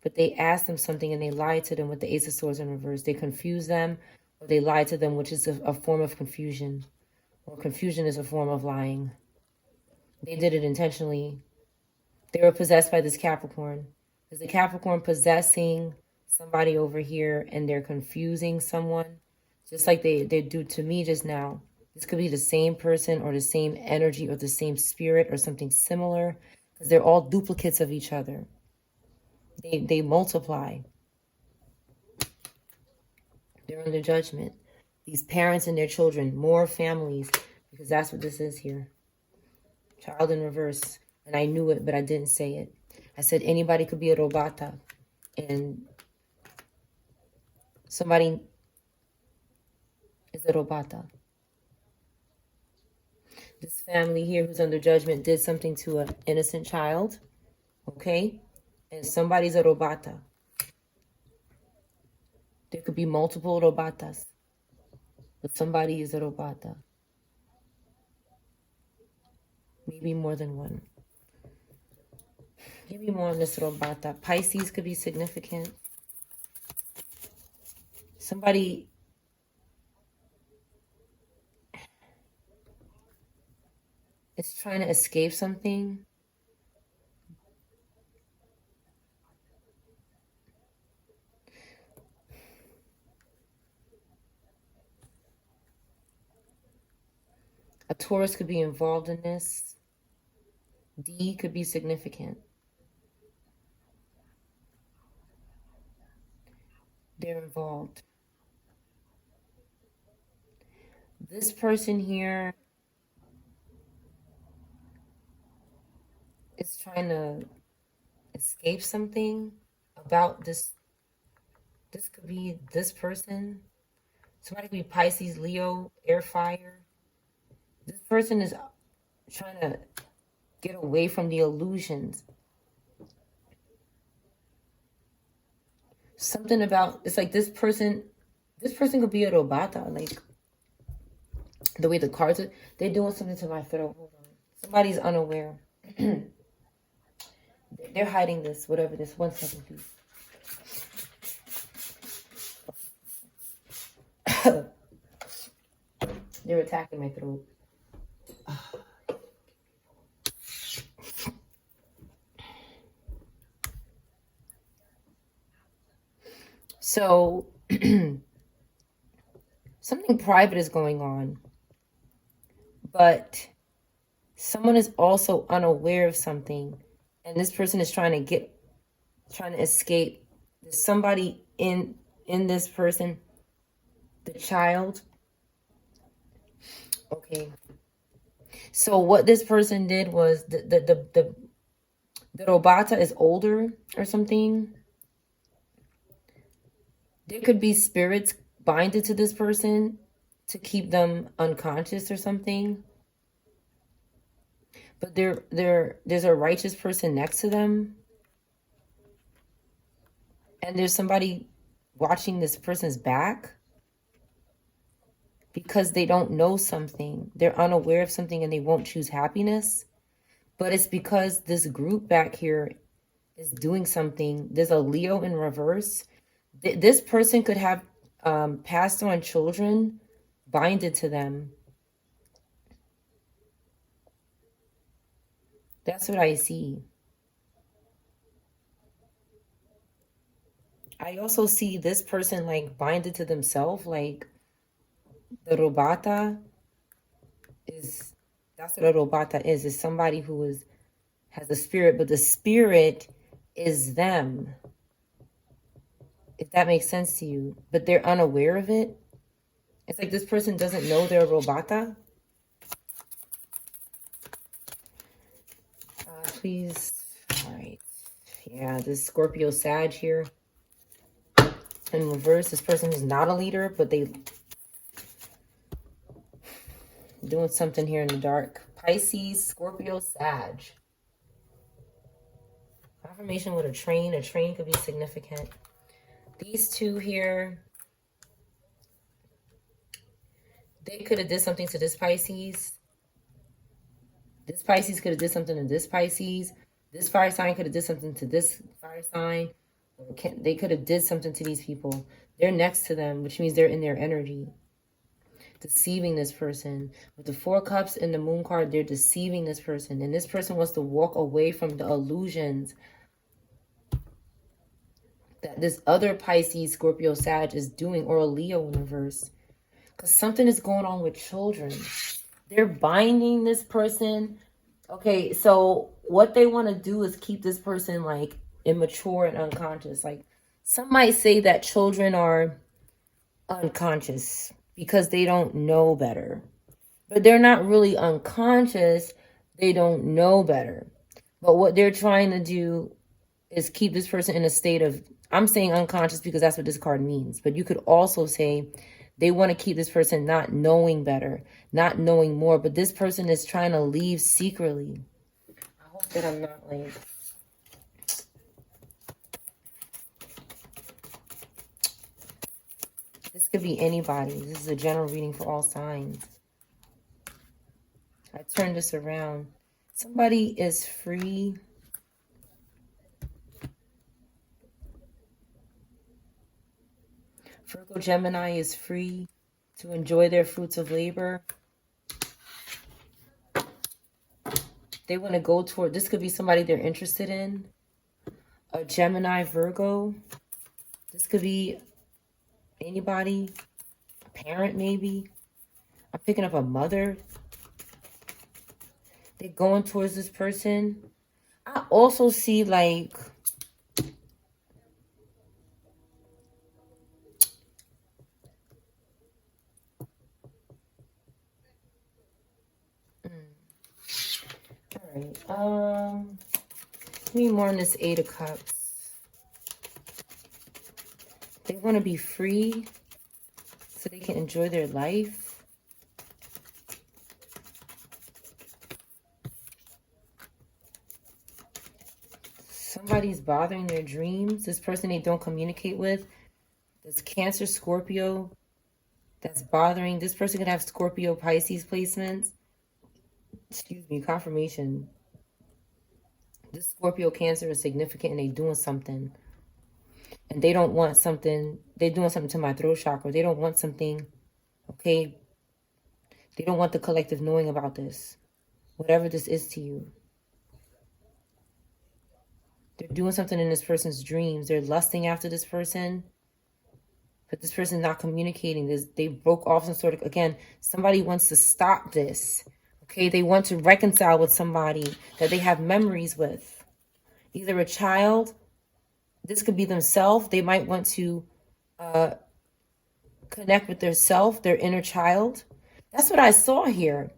But they asked them something and they lied to them with the Ace of Swords in reverse. They confused them, or they lied to them, which is a form of confusion. Or confusion is a form of lying. They did it intentionally. They were possessed by this Capricorn. Is the Capricorn possessing somebody over here, and they're confusing someone? Just like they do to me just now. This could be the same person or the same energy or the same spirit or something similar. Because they're all duplicates of each other. They multiply. They're under judgment. These parents and their children, more families, because that's what this is here. Child in reverse. And I knew it, but I didn't say it. I said anybody could be a robata. And somebody is a robata. This family here who's under judgment did something to an innocent child. Okay? And somebody's a robata. There could be multiple robatas. But somebody is a robata. Maybe more than one. Give me more on this robata. Pisces could be significant. Somebody is trying to escape something. A Taurus could be involved in this. D could be significant. They're involved. This person here is trying to escape something about this. This could be this person. Somebody could be Pisces, Leo, air, fire. This person is trying to get away from the illusions. Something about, it's like this person could be a robata. Like the way the cards are, they're doing something to my fiddle. Hold on. Somebody's unaware. They're hiding this, whatever this. 1 second, please. They're attacking my throat. So, something private is going on, but someone is also unaware of something, and this person is trying to escape. There's somebody in this person, the child. Okay. So what this person did was the robata is older or something. There could be spirits binded to this person to keep them unconscious or something. But there's a righteous person next to them. And there's somebody watching this person's back because they don't know something. They're unaware of something and they won't choose happiness. But it's because this group back here is doing something. There's a Leo in reverse. This person could have passed on children binded to them. That's what I see. I also see this person like binded to themselves, like the robata is, that's what a robata is somebody who has a spirit, but the spirit is them. If that makes sense to you, but they're unaware of it. It's like this person doesn't know they're a robata. Please. All right. Yeah, this Scorpio Sag here. In reverse, this person is not a leader, but they doing something here in the dark. Pisces, Scorpio, Sag. Confirmation with a train. A train could be significant. These two here, they could have did something to this Pisces. This Pisces could have did something to this Pisces. This fire sign could have did something to this fire sign. They could have did something to these people. They're next to them, which means they're in their energy. Deceiving this person. With the 4 cups and the moon card, they're deceiving this person. And this person wants to walk away from the illusions that this other Pisces, Scorpio, Sag is doing, or a Leo in reverse. Because something is going on with children. They're binding this person. Okay, so what they want to do is keep this person like immature and unconscious. Like some might say that children are unconscious because they don't know better. But they're not really unconscious. They don't know better. But what they're trying to do is keep this person in a state of, I'm saying unconscious because that's what this card means. But you could also say they want to keep this person not knowing better, not knowing more. But this person is trying to leave secretly. I hope that I'm not like... This could be anybody. This is a general reading for all signs. I turn this around. Somebody is free. Virgo Gemini is free to enjoy their fruits of labor. They want to go toward, this could be somebody they're interested in. A Gemini Virgo. This could be anybody. A parent maybe. I'm picking up a mother. They're going towards this person. I also see like... All right. Give me more on this Eight of Cups. They want to be free so they can enjoy their life. Somebody's bothering their dreams. This person they don't communicate with. This Cancer, Scorpio that's bothering. This person could have Scorpio, Pisces placements. Excuse me, confirmation. This Scorpio, Cancer is significant and they doing something. And they don't want something. They're doing something to my throat chakra. They don't want something, okay? They don't want the collective knowing about this. Whatever this is to you. They're doing something in this person's dreams. They're lusting after this person. But this person's not communicating this. They broke off some sort of, again, somebody wants to stop this. Okay, they want to reconcile with somebody that they have memories with. Either a child, this could be themselves. They might want to connect with their self, their inner child. That's what I saw here.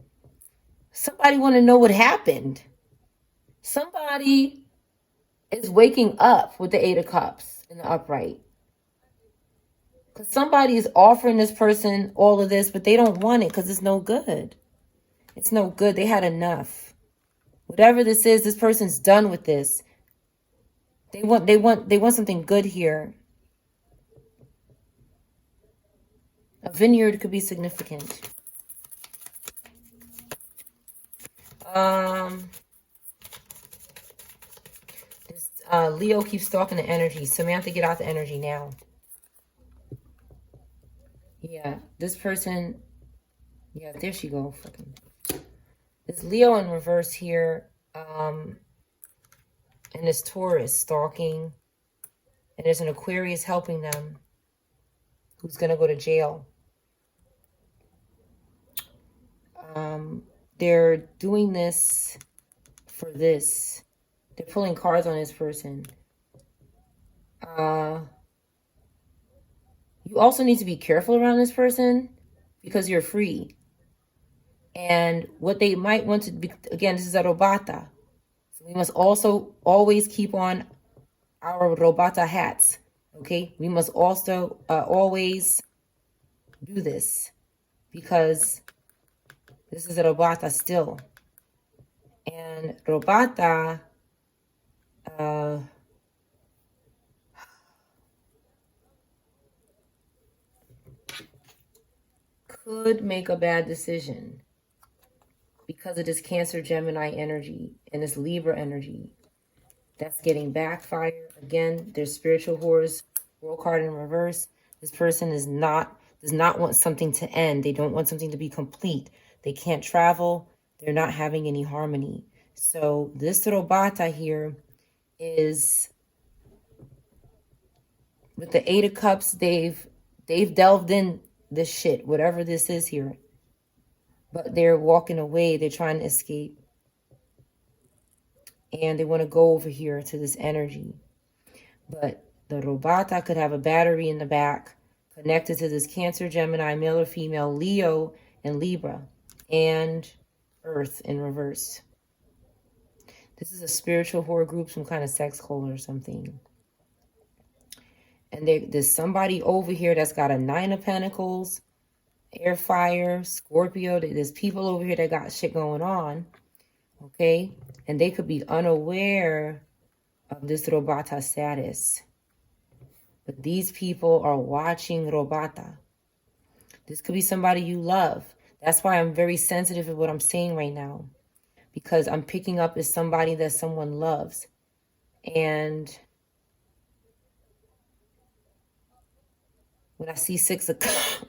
Somebody want to know what happened. Somebody is waking up with the Eight of Cups in the upright. Because somebody is offering this person all of this, but they don't want it because it's no good. It's no good. They had enough. Whatever this is, this person's done with this. They want something good here. A vineyard could be significant. Leo keeps stalking the energy. Samantha, get out the energy now. Yeah, this person. Yeah, there she go. Fucking. There's Leo in reverse here. And this Taurus stalking. And there's an Aquarius helping them. Who's going to go to jail. They're doing this for this. They're pulling cards on this person. You also need to be careful around this person because you're free. And what they might want to be, again, this is a robata. So we must also always keep on our robata hats. Okay? We must also always do this because this is a robata still. And robata could make a bad decision because of this Cancer Gemini energy and this Libra energy that's getting backfired. Again, there's spiritual whores, world card in reverse. This person does not want something to end. They don't want something to be complete. They can't travel. They're not having any harmony. So this robata here is with the Eight of Cups. They've delved in this shit, whatever this is here. But they're walking away. They're trying to escape. And they want to go over here to this energy. But the robata could have a battery in the back, connected to this Cancer, Gemini, male or female, Leo, and Libra, and Earth in reverse. This is a spiritual horror group, some kind of sex cult or something. And there's somebody over here that's got a 9 of Pentacles, air, fire, Scorpio. There's people over here that got shit going on, okay? And they could be unaware of this Robata status. But these people are watching Robata. This could be somebody you love. That's why I'm very sensitive to what I'm saying right now. Because I'm picking up as somebody that someone loves. And when I see 6 of Cups,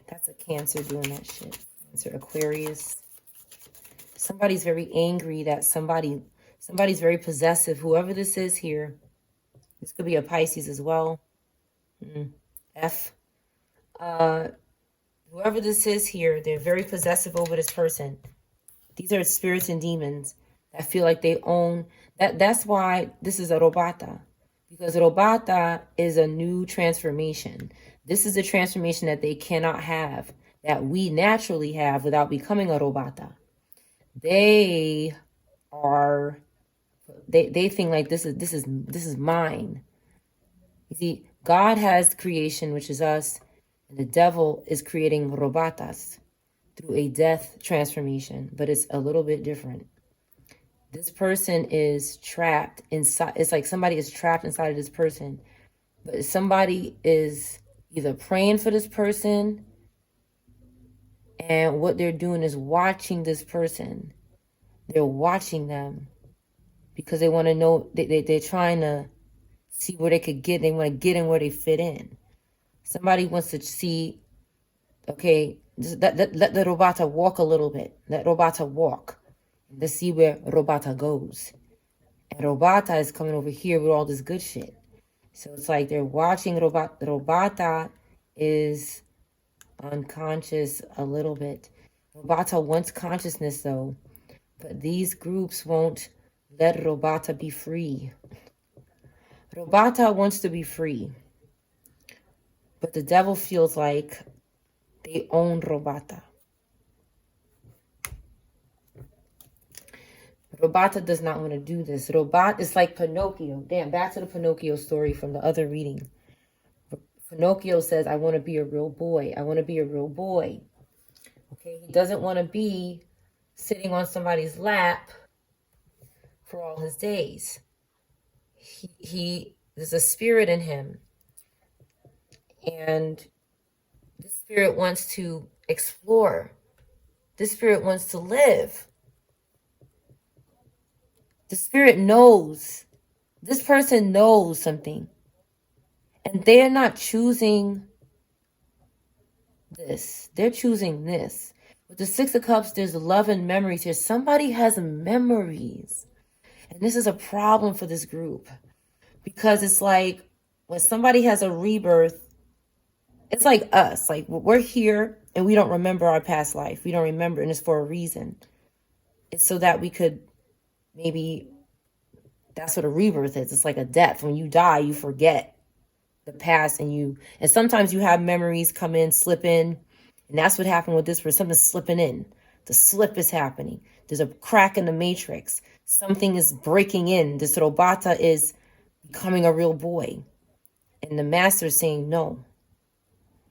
that's a Cancer doing that shit. Cancer, Aquarius. Somebody's very angry that somebody's very possessive. Whoever this is here, this could be a Pisces as well. F. Whoever this is here, they're very possessive over this person. These are spirits and demons that feel like they own. That's why this is a Robata. Because Robata is a new transformation. This is a transformation that they cannot have, that we naturally have without becoming a Robata. They think like this is mine. You see, God has creation, which is us, and the devil is creating Robatas through a death transformation, but it's a little bit different. This person is trapped inside. It's like somebody is trapped inside of this person, but somebody is either praying for this person, and what they're doing is watching this person. They're watching them because they want to know, they're trying to see where they could get. They want to get in where they fit in. Somebody wants to see, okay, let the Robata walk a little bit. Let Robata walk. Let's see where Robata goes. And Robata is coming over here with all this good shit. So it's like they're watching Robata. Robata is unconscious a little bit. Robata wants consciousness though. But these groups won't let Robata be free. Robata wants to be free. But the devil feels like they own Robata. Robata does not want to do this. Robata is like Pinocchio. Damn, back to the Pinocchio story from the other reading. Pinocchio says, I want to be a real boy. I want to be a real boy. Okay, he doesn't want to be sitting on somebody's lap for all his days. There's a spirit in him. And this spirit wants to explore. This spirit wants to live. The spirit knows. This person knows something. And they're not choosing this. They're choosing this. With the 6 of Cups, there's love and memories here. Somebody has memories. And this is a problem for this group. Because it's like when somebody has a rebirth, it's like us. Like we're here and we don't remember our past life. We don't remember, and it's for a reason. It's so that we could maybe, that's what a rebirth is. It's like a death. When you die, you forget the past, and sometimes you have memories come in, slip in. And that's what happened with this person. Something's slipping in. The slip is happening. There's a crack in the matrix. Something is breaking in. This Robata is becoming a real boy. And the master is saying no.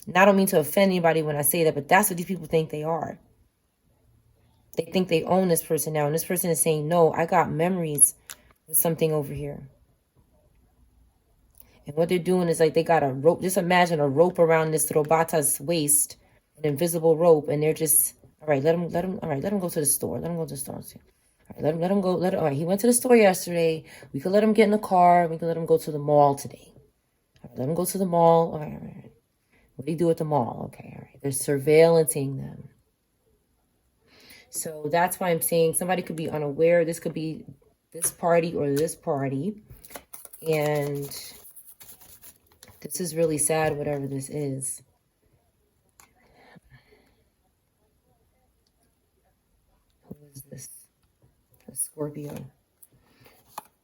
And I don't mean to offend anybody when I say that, but that's what these people think they are. They think they own this person now. And this person is saying, no, I got memories with something over here. And what they're doing is like they got a rope. Just imagine a rope around this Robata's waist, an invisible rope. And they're just, all right, let him go to the store. Let him go to the store. All right, let him go. All right, he went to the store yesterday. We could let him get in the car. We could let him go to the mall today. All right, let him go to the mall. All right. What do you do at the mall? Okay, all right. They're surveillancing them. So that's why I'm saying somebody could be unaware. This could be this party or this party. And this is really sad, whatever this is.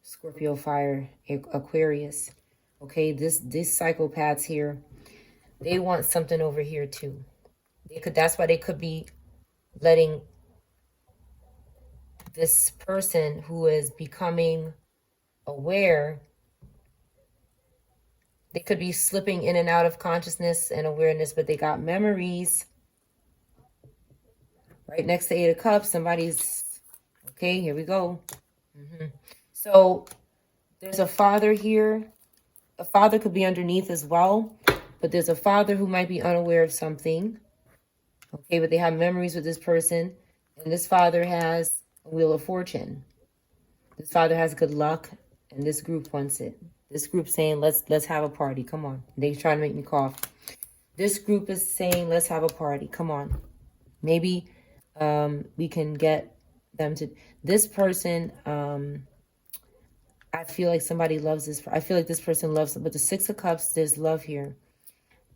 Scorpio fire, Aquarius. Okay, these psychopaths here, they want something over here too. That's why they could be letting this person who is becoming aware, they could be slipping in and out of consciousness and awareness, but they got memories. Right next to Eight of Cups, somebody's, okay, here we go. So there's a father here. A father could be underneath as well, but there's a father who might be unaware of something. Okay, but they have memories with this person, and this father has a Wheel of Fortune. This father has good luck, and this group wants it. This group saying, let's have a party. Come on. They're trying to make me cough. This group is saying, let's have a party. Come on. Maybe we can get them to... This person, I feel like somebody loves this. I feel like this person loves them. But the Six of Cups, there's love here.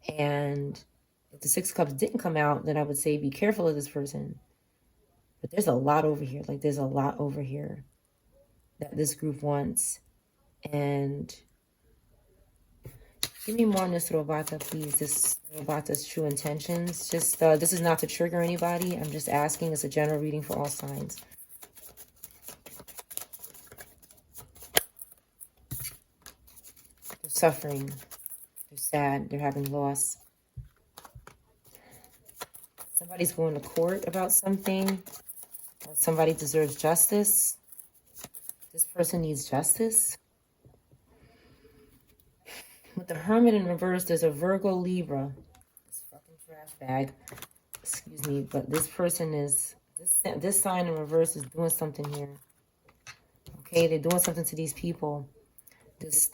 And if the Six of Cups didn't come out, then I would say be careful of this person. But there's a lot over here. Like, there's a lot over here that this group wants. And give me more on this Robata, please. This Robata's true intentions. Just, this is not to trigger anybody. I'm just asking. It's a general reading for all signs. They're suffering. They're sad. They're having loss. Somebody's going to court about something. Or somebody deserves justice. This person needs justice. With the Hermit in reverse, there's a Virgo Libra. This fucking trash bag. Excuse me, but this person is... This sign in reverse is doing something here. Okay, they're doing something to these people.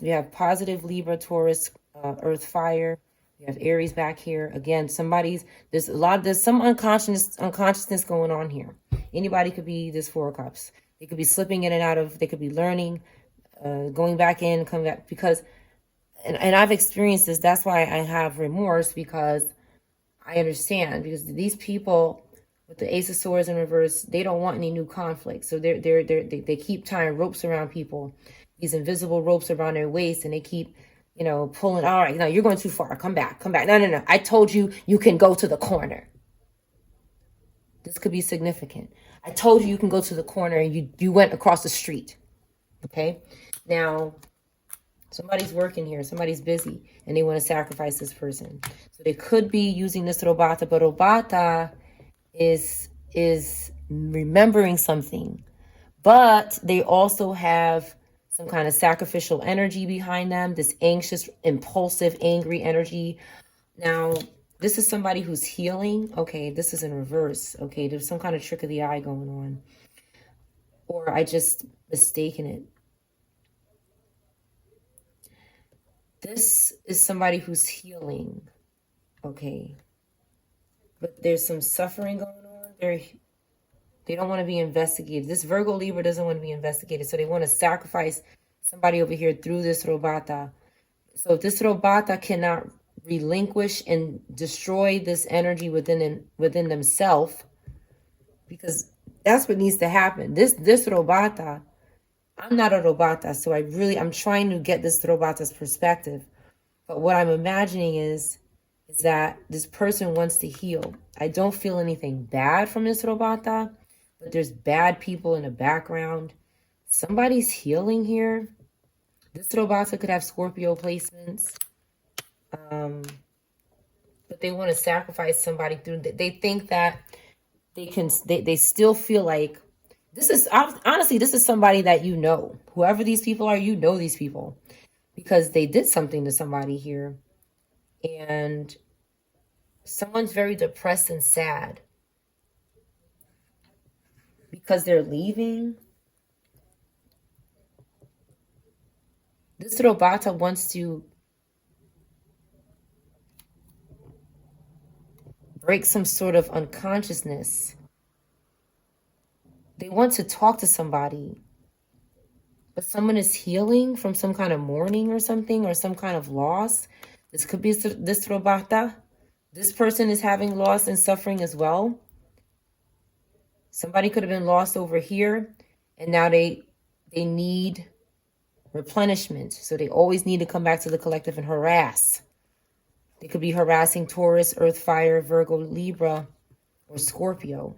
We have positive Libra, Taurus, Earth, Fire. We have Aries back here. Again, there's some unconsciousness going on here. Anybody could be this Four of Cups. They could be slipping in and out of, they could be learning, going back in, coming back, because, and I've experienced this. That's why I have remorse, because I understand, because these people with the Ace of Swords in reverse, they don't want any new conflict. So they keep tying ropes around people, these invisible ropes around their waist, and they keep, pulling. All right, no, you're going too far. Come back. No. I told you can go to the corner. This could be significant. I told you can go to the corner, and you went across the street. Okay? Now, somebody's working here. Somebody's busy, and they want to sacrifice this person. So they could be using this Robata, but Robata is remembering something. But they also have some kind of sacrificial energy behind them, this anxious, impulsive, angry energy. Now, this is somebody who's healing. Okay, this is in reverse. Okay, there's some kind of trick of the eye going on. Or I just mistaken it. This is somebody who's healing. Okay. But there's some suffering going on. They don't want to be investigated. This Virgo Libra doesn't want to be investigated. So they want to sacrifice somebody over here through this Robata. So if this Robata cannot relinquish and destroy this energy within themselves, because that's what needs to happen. This Robata, I'm not a Robata, so I'm trying to get this Robata's perspective. But what I'm imagining is that this person wants to heal. I don't feel anything bad from this Robata, but there's bad people in the background. Somebody's healing here. This Robata could have Scorpio placements. But they want to sacrifice somebody through. They think that they still feel like this is, honestly, this is somebody that you know. Whoever these people are, you know these people. Because they did something to somebody here. And someone's very depressed and sad. Because they're leaving. This Robata wants to break some sort of unconsciousness. They want to talk to somebody. But someone is healing from some kind of mourning or something, or some kind of loss. This could be this Robata. This person is having loss and suffering as well. Somebody could have been lost over here. And now they need replenishment. So they always need to come back to the collective and harass. They could be harassing Taurus, Earth, Fire, Virgo, Libra, or Scorpio.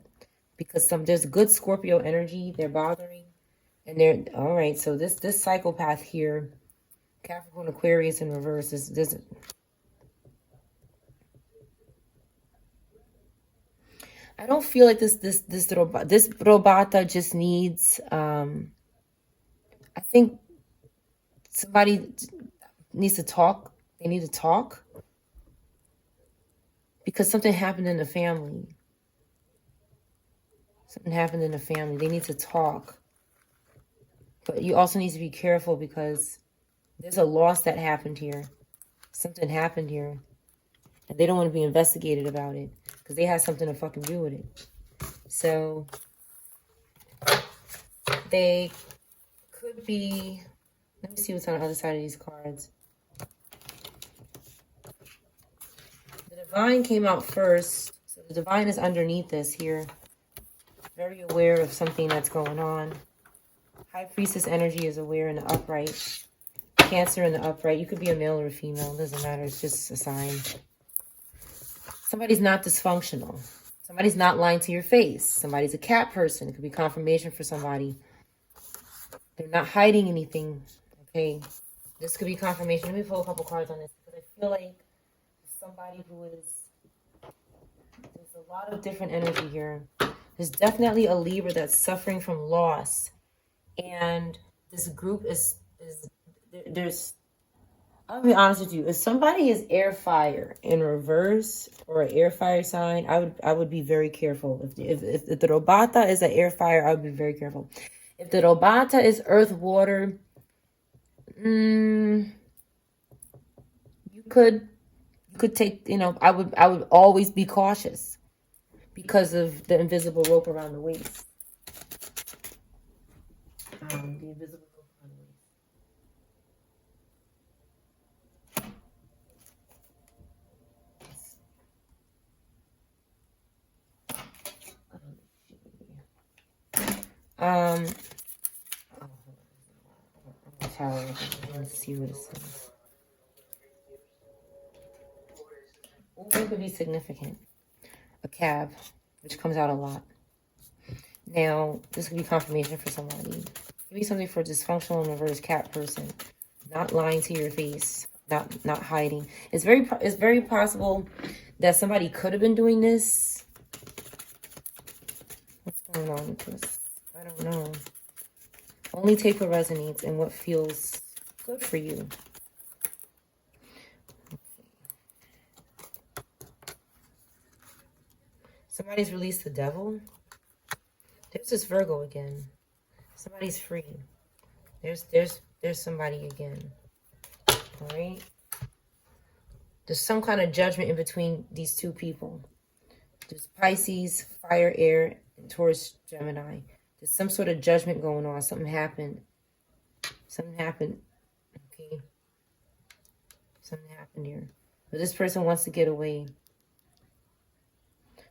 Because there's good Scorpio energy they're bothering. And they're, all right, so this psychopath here, Capricorn, Aquarius in reverse, is I don't feel like this robata just needs, I think somebody needs to talk. They need to talk. Because something happened in the family. Something happened in the family. They need to talk. But you also need to be careful because there's a loss that happened here. Something happened here. And they don't want to be investigated about it. Because they had something to fucking do with it. So they could be... Let me see what's on the other side of these cards. The Divine came out first. So the Divine is underneath this here. Very aware of something that's going on. High Priestess energy is aware in the upright. Cancer in the upright. You could be a male or a female. It doesn't matter. It's just a sign. Somebody's not dysfunctional. Somebody's not lying to your face. Somebody's a cat person. It could be confirmation for somebody. They're not hiding anything. Okay. This could be confirmation. Let me pull a couple cards on this. Because I feel like somebody who is... There's a lot of different energy here. There's definitely a Libra that's suffering from loss. And this group is there's, I'll be honest with you, if somebody is air fire in reverse or an air fire sign, I would be very careful. If the Robata is an air fire, I would be very careful. If the Robata is earth water, you could take, I would always be cautious because of the invisible rope around the waist. The invisible rope around the waist. Let's see what it says. It could be significant. A cab, which comes out a lot. Now, this could be confirmation for somebody. It could be something for a dysfunctional and reverse cat person. Not lying to your face. Not hiding. It's very possible that somebody could have been doing this. What's going on with this? I don't know. Only take what resonates and what feels good for you. Somebody's released the devil. There's this Virgo again. Somebody's free. There's somebody again. All right. There's some kind of judgment in between these two people. There's Pisces, fire, air, and Taurus, Gemini. There's some sort of judgment going on. Something happened. Something happened. Okay. Something happened here. But this person wants to get away.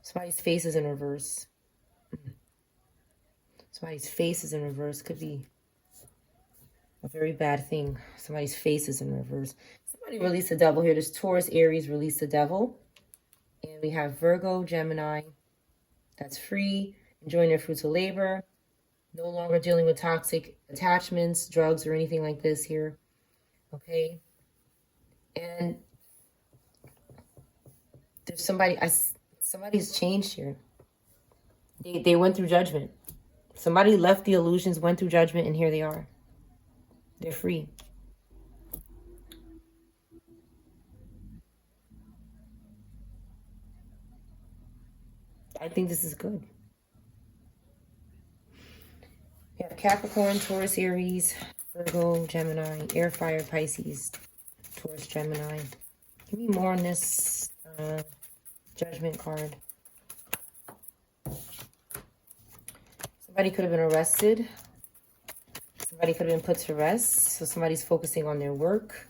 Somebody's face is in reverse. Somebody's face is in reverse. Could be a very bad thing. Somebody's face is in reverse. Somebody released the devil here. There's Taurus, Aries released the devil. And we have Virgo, Gemini. That's free. Enjoying their fruits of labor. No longer dealing with toxic attachments, drugs, or anything like this here. Okay. And there's somebody's changed here. They went through judgment. Somebody left the illusions, went through judgment, and here they are. They're free. I think this is good. We have Capricorn, Taurus, Aries, Virgo, Gemini, Air, Fire, Pisces, Taurus, Gemini. Give me more on this judgment card. Somebody could have been arrested. Somebody could have been put to rest. So somebody's focusing on their work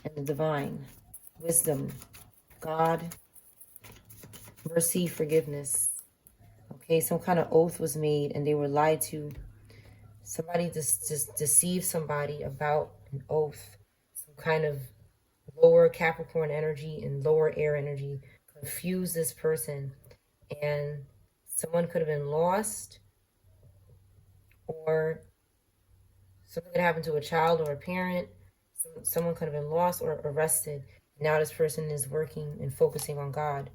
and the divine. Wisdom, God, mercy, forgiveness. Okay, some kind of oath was made and they were lied to. Somebody just deceived somebody about an oath. Some kind of lower Capricorn energy and lower air energy confused this person. And someone could have been lost, or something could happen to a child or a parent. Someone could have been lost or arrested. Now this person is working and focusing on God.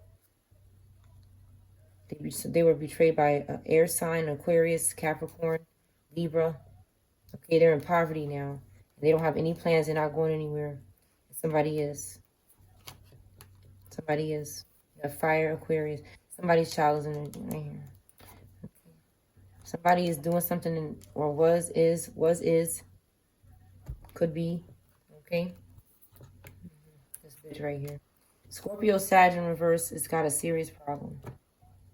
They were betrayed by an air sign, Aquarius, Capricorn, Libra. Okay, they're in poverty now. They don't have any plans. They're not going anywhere. Somebody is. Somebody is. You have fire, Aquarius. Somebody's child is in there right here. Okay. Somebody is doing something or was, is, could be. Okay. This bitch right here. Scorpio, Sag in reverse has got a serious problem.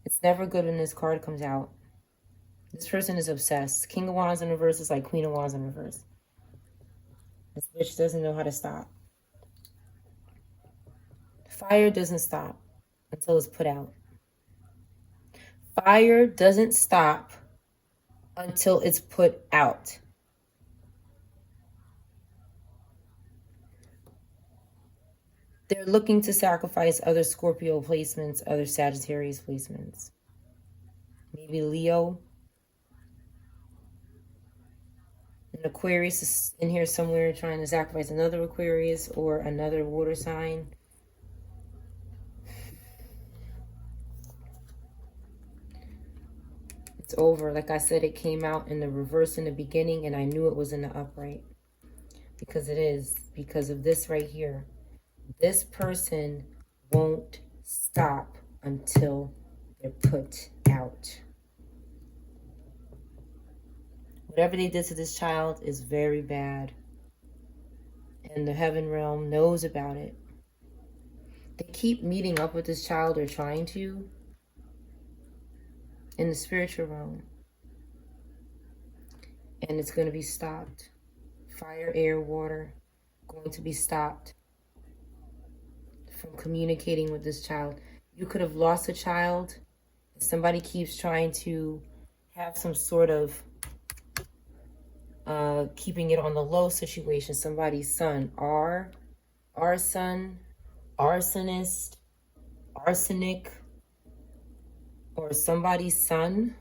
It's never good when this card comes out. This person is obsessed. King of Wands in reverse is like Queen of Wands in reverse. This bitch doesn't know how to stop. Fire doesn't stop until it's put out. Fire doesn't stop until it's put out. They're looking to sacrifice other Scorpio placements, other Sagittarius placements. Maybe Leo. An Aquarius is in here somewhere trying to sacrifice another Aquarius or another water sign. It's over. Like I said, it came out in the reverse in the beginning, and I knew it was in the upright. Because it is. Because of this right here. This person won't stop until they're put out. Whatever they did to this child is very bad. And the heaven realm knows about it. They keep meeting up with this child, or trying to, in the spiritual realm. And it's going to be stopped. Fire, air, water, going to be stopped from communicating with this child. You could have lost a child. Somebody keeps trying to have some sort of keeping it on the low situation. Somebody's son, arson, arsonist, arsenic, or somebody's son.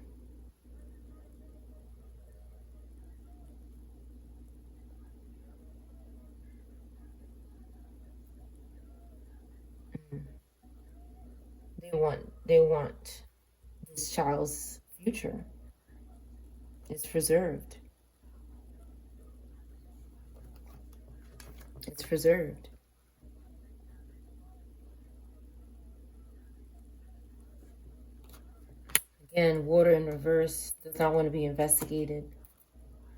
They want this child's future is preserved. It's preserved. Again, water in reverse does not want to be investigated.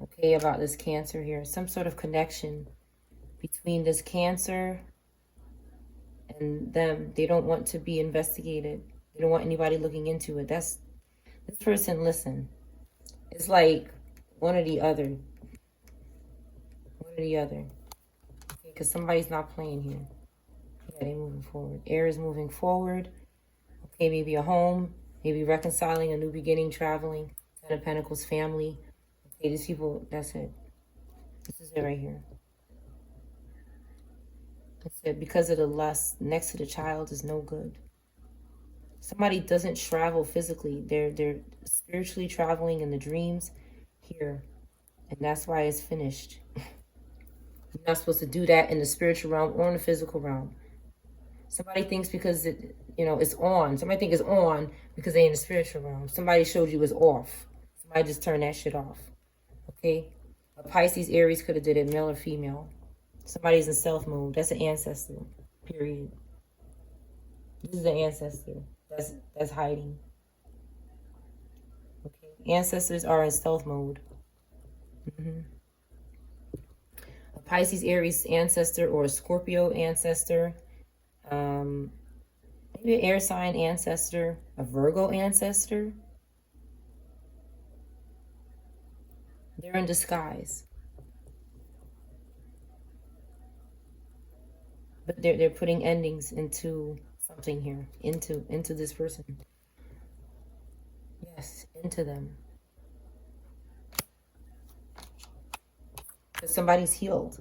Okay, about this Cancer here. Some sort of connection between this Cancer and them. They don't want to be investigated. They don't want anybody looking into it. This person, listen, it's like one or the other. One or the other. Okay, because somebody's not playing here. Yeah, they're moving forward. Air is moving forward. Okay, maybe a home, maybe reconciling, a new beginning, traveling. Ten of Pentacles, family. Okay, these people, that's it. This is it right here. That's it. Because of the lust next to the child is no good. Somebody doesn't travel physically. They're spiritually traveling in the dreams here. And that's why it's finished. You're not supposed to do that in the spiritual realm or in the physical realm. Somebody thinks because it's on. Somebody thinks it's on because they're in the spiritual realm. Somebody showed you it's off. Somebody just turned that shit off. Okay? A Pisces, Aries could have did it, male or female. Somebody's in self mode. That's an ancestor. Period. This is an ancestor. That's hiding. Okay. Ancestors are in stealth mode. A Pisces, Aries ancestor or a Scorpio ancestor. Maybe an air sign ancestor. A Virgo ancestor. They're in disguise. But they're putting endings into something here. Into this person. Yes, into them. Because somebody's healed.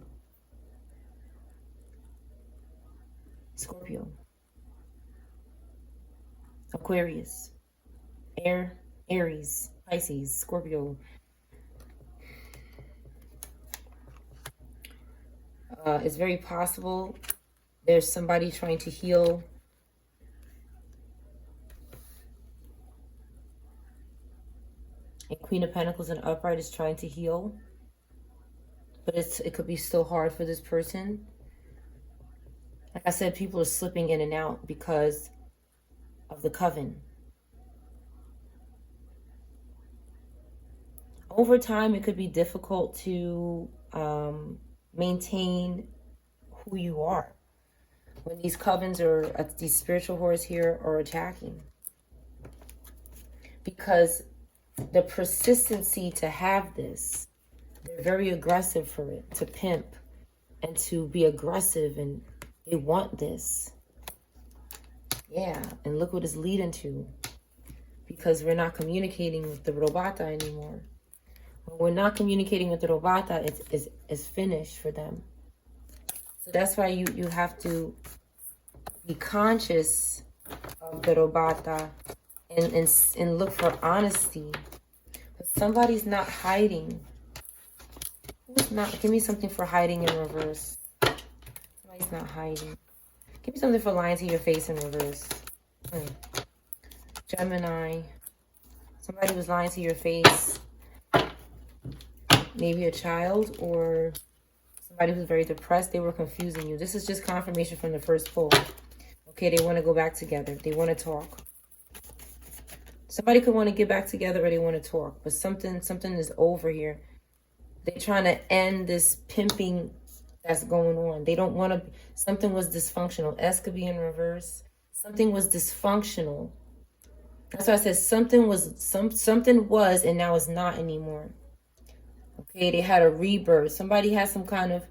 Scorpio. Aquarius. Aries. Pisces. Scorpio. It's very possible there's somebody trying to heal. And Queen of Pentacles and upright is trying to heal. But it could be still hard for this person. Like I said, people are slipping in and out because of the coven. Over time, it could be difficult to maintain who you are when these covens or these spiritual whores here are attacking. Because the persistency to have this, they're very aggressive for it, to pimp and to be aggressive, and they want this. Yeah, and look what it's leading to. Because we're not communicating with the Robata anymore. When we're not communicating with the Robata, it's finished for them. So that's why you have to be conscious of the Robata and look for honesty. But somebody's not hiding. Who's not? Give me something for hiding in reverse. Somebody's not hiding. Give me something for lying to your face in reverse. Gemini. Somebody was lying to your face. Maybe a child or somebody who's very depressed. They were confusing you. This is just confirmation from the first pull. Okay, they want to go back together. They want to talk. Somebody could want to get back together or they want to talk. But something is over here. They're trying to end this pimping that's going on. They don't want to. Something was dysfunctional. S could be in reverse. Something was dysfunctional. That's why I said something was and now it's not anymore. Okay, they had a rebirth. Somebody has some kind of,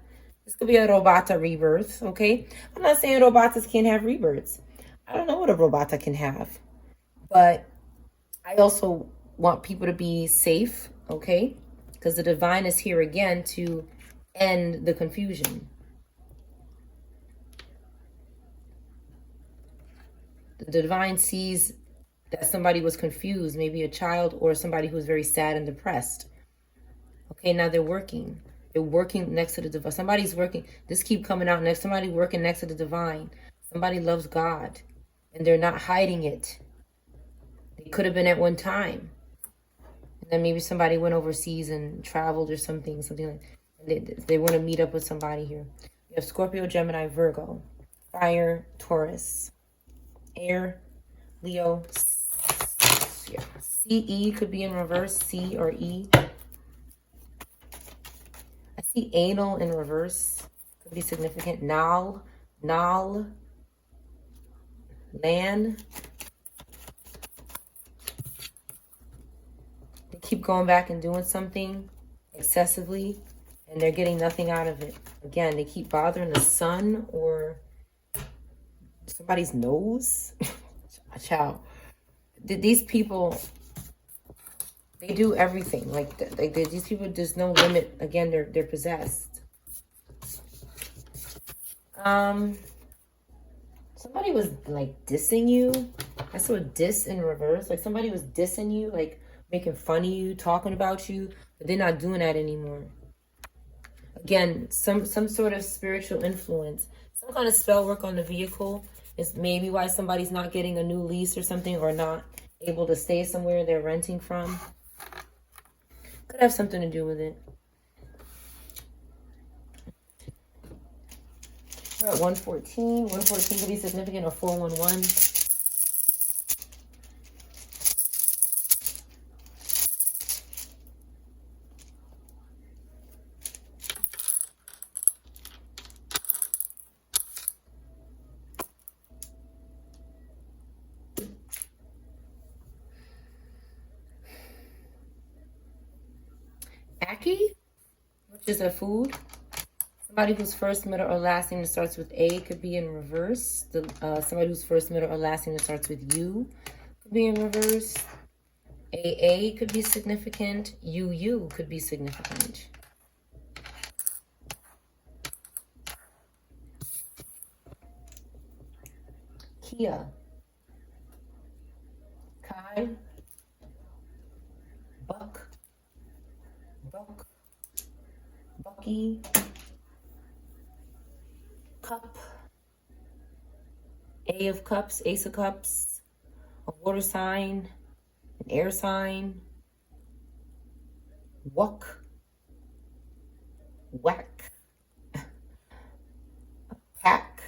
this could be a Robata rebirth, okay? I'm not saying Robatas can't have rebirths. I don't know what a Robata can have. But I also want people to be safe, okay? Because the divine is here again to end the confusion. The divine sees that somebody was confused, maybe a child or somebody who's very sad and depressed. Okay, now they're working. They're working next to the divine. Somebody's working. This keep coming out next. Somebody working next to the divine. Somebody loves God. And they're not hiding it. They could have been at one time. And then maybe somebody went overseas and traveled or something like they want to meet up with somebody here. You have Scorpio, Gemini, Virgo, Fire, Taurus, Air, Leo. Yeah. CE could be in reverse, C or E. I see anal in reverse. Could be significant. Nal, Lan. They keep going back and doing something excessively, and they're getting nothing out of it. Again, they keep bothering the sun or somebody's nose. Ciao. These people, they do everything. Like these people, there's no limit. Again, they're possessed. Somebody was like dissing you. I saw a diss in reverse. Like somebody was dissing you, like making fun of you, talking about you, but they're not doing that anymore. Again, some sort of spiritual influence, some kind of spell work on the vehicle is maybe why somebody's not getting a new lease or something, or not able to stay somewhere they're renting from. Could have something to do with it. We're at 114. 114 could be significant, or 411. Aki, which is a food. Somebody whose first, middle, or last name that starts with A could be in reverse. Somebody whose first, middle, or last name that starts with U could be in reverse. AA could be significant. UU could be significant. Kia. Kai. Buck. Buck. Bucky. Cup. A of cups, ace of cups, a water sign, an air sign. Wuck. Whack. Pack.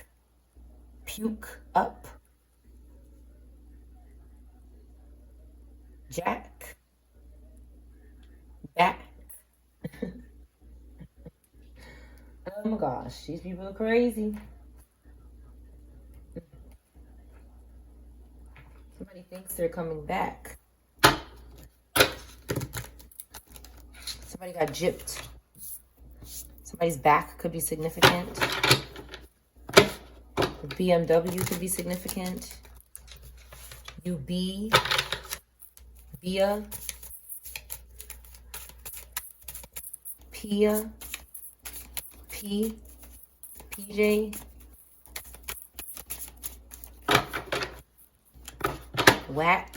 Puke up. Jack. Back. Oh my gosh, these people are crazy. Somebody thinks they're coming back. Somebody got gypped. Somebody's back could be significant. The BMW could be significant. UB, Bia, Pia, P, PJ, Whack,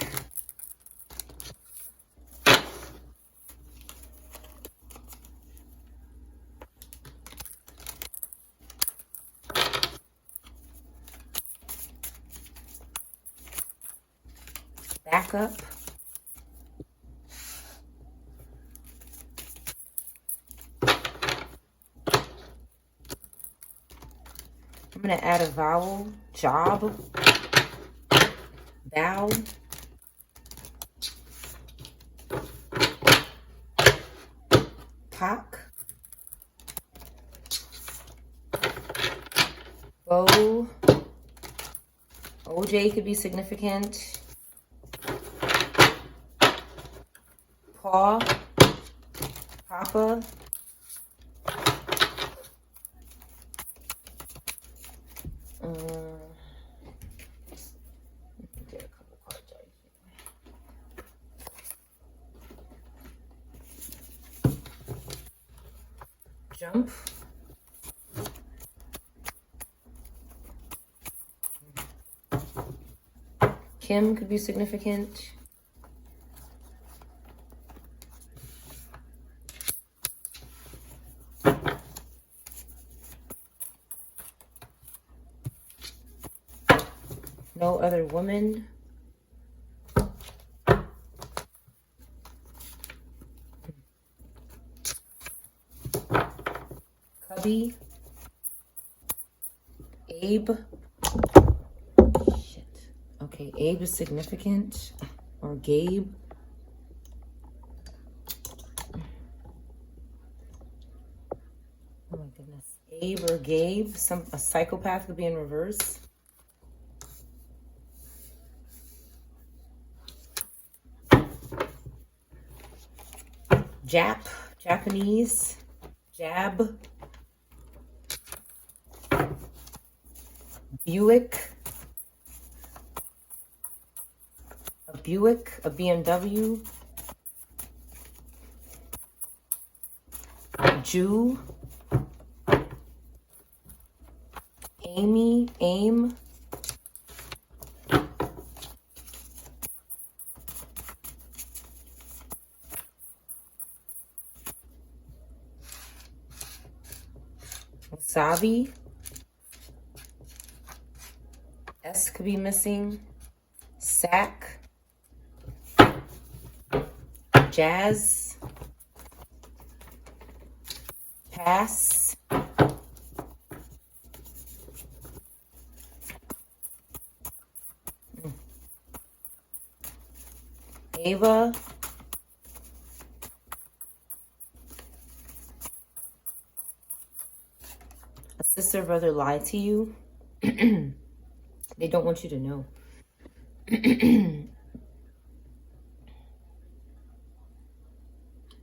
Backup, I'm going to add a vowel. Job, bow, cock, bow, OJ could be significant. Paw, Papa, get a couple cards out here. Jump, Kim could be significant. No other woman. Cubby. Abe. Shit. Okay, Abe is significant. Or Gabe. Oh my goodness. Abe or Gabe. A psychopath could be in reverse. Jap, Japanese, Jab, Buick, a Buick, a BMW, Jew, Amy, Aim, Wasabi, S could be missing, Sack, Jazz, Pass, Ava, a sister or brother lied to you. They don't want you to know.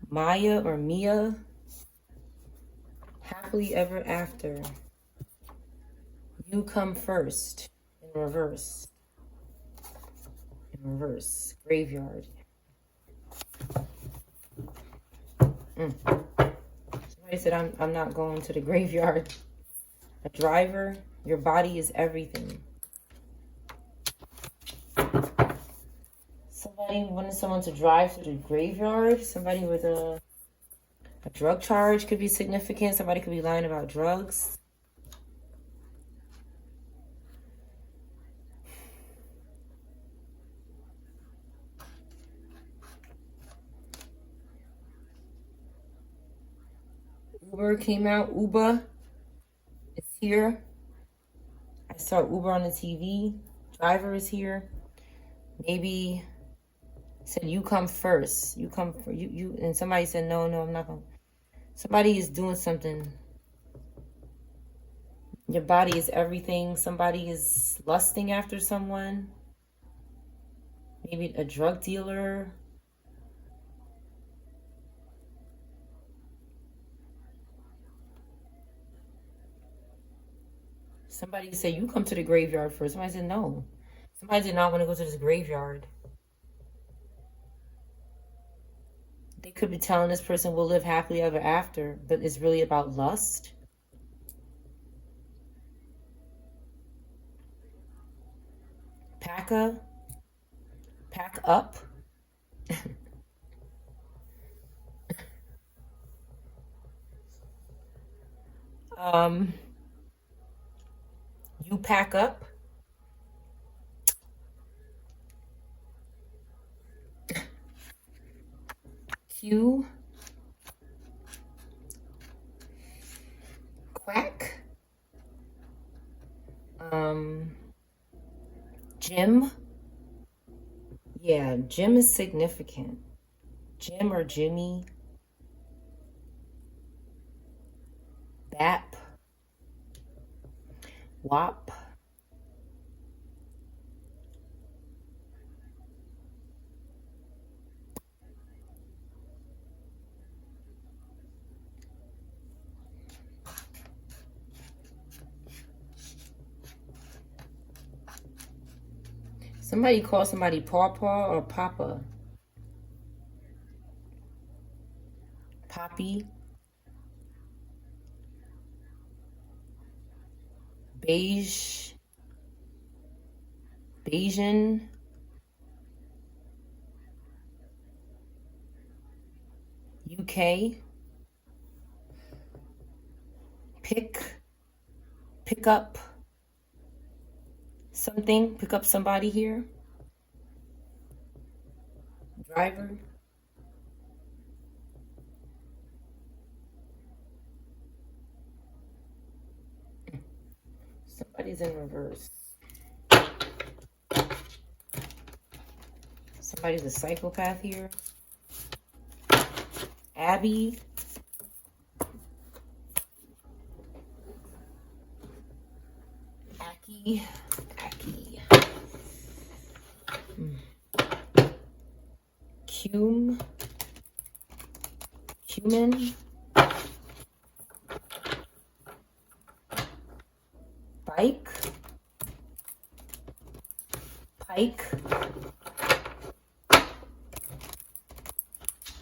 Maya or Mia, happily ever after. You come first, in reverse. In reverse, graveyard. Somebody said, I'm not going to the graveyard. A driver, your body is everything. Somebody wanted someone to drive to the graveyard. Somebody with a drug charge could be significant. Somebody could be lying about drugs. Uber came out. Uber is here. I saw Uber on the TV. Driver is here. Maybe said you come first. You come for you. And somebody said no, I'm not going. Somebody is doing something. Your body is everything. Somebody is lusting after someone. Maybe a drug dealer. Somebody said, you come to the graveyard first. Somebody said, no. Somebody did not want to go to this graveyard. They could be telling this person will live happily ever after, but it's really about lust. Pack up. You pack up. Q. Quack. Jim. Yeah, Jim is significant. Jim or Jimmy. Bap. Wop. Somebody call somebody pawpaw or papa. Poppy. Beige. Bayesian. UK. Pick up something. Pick up somebody here. Driver. Somebody's in reverse. Somebody's a psychopath here. Abby. Aki. Cumin. Pike.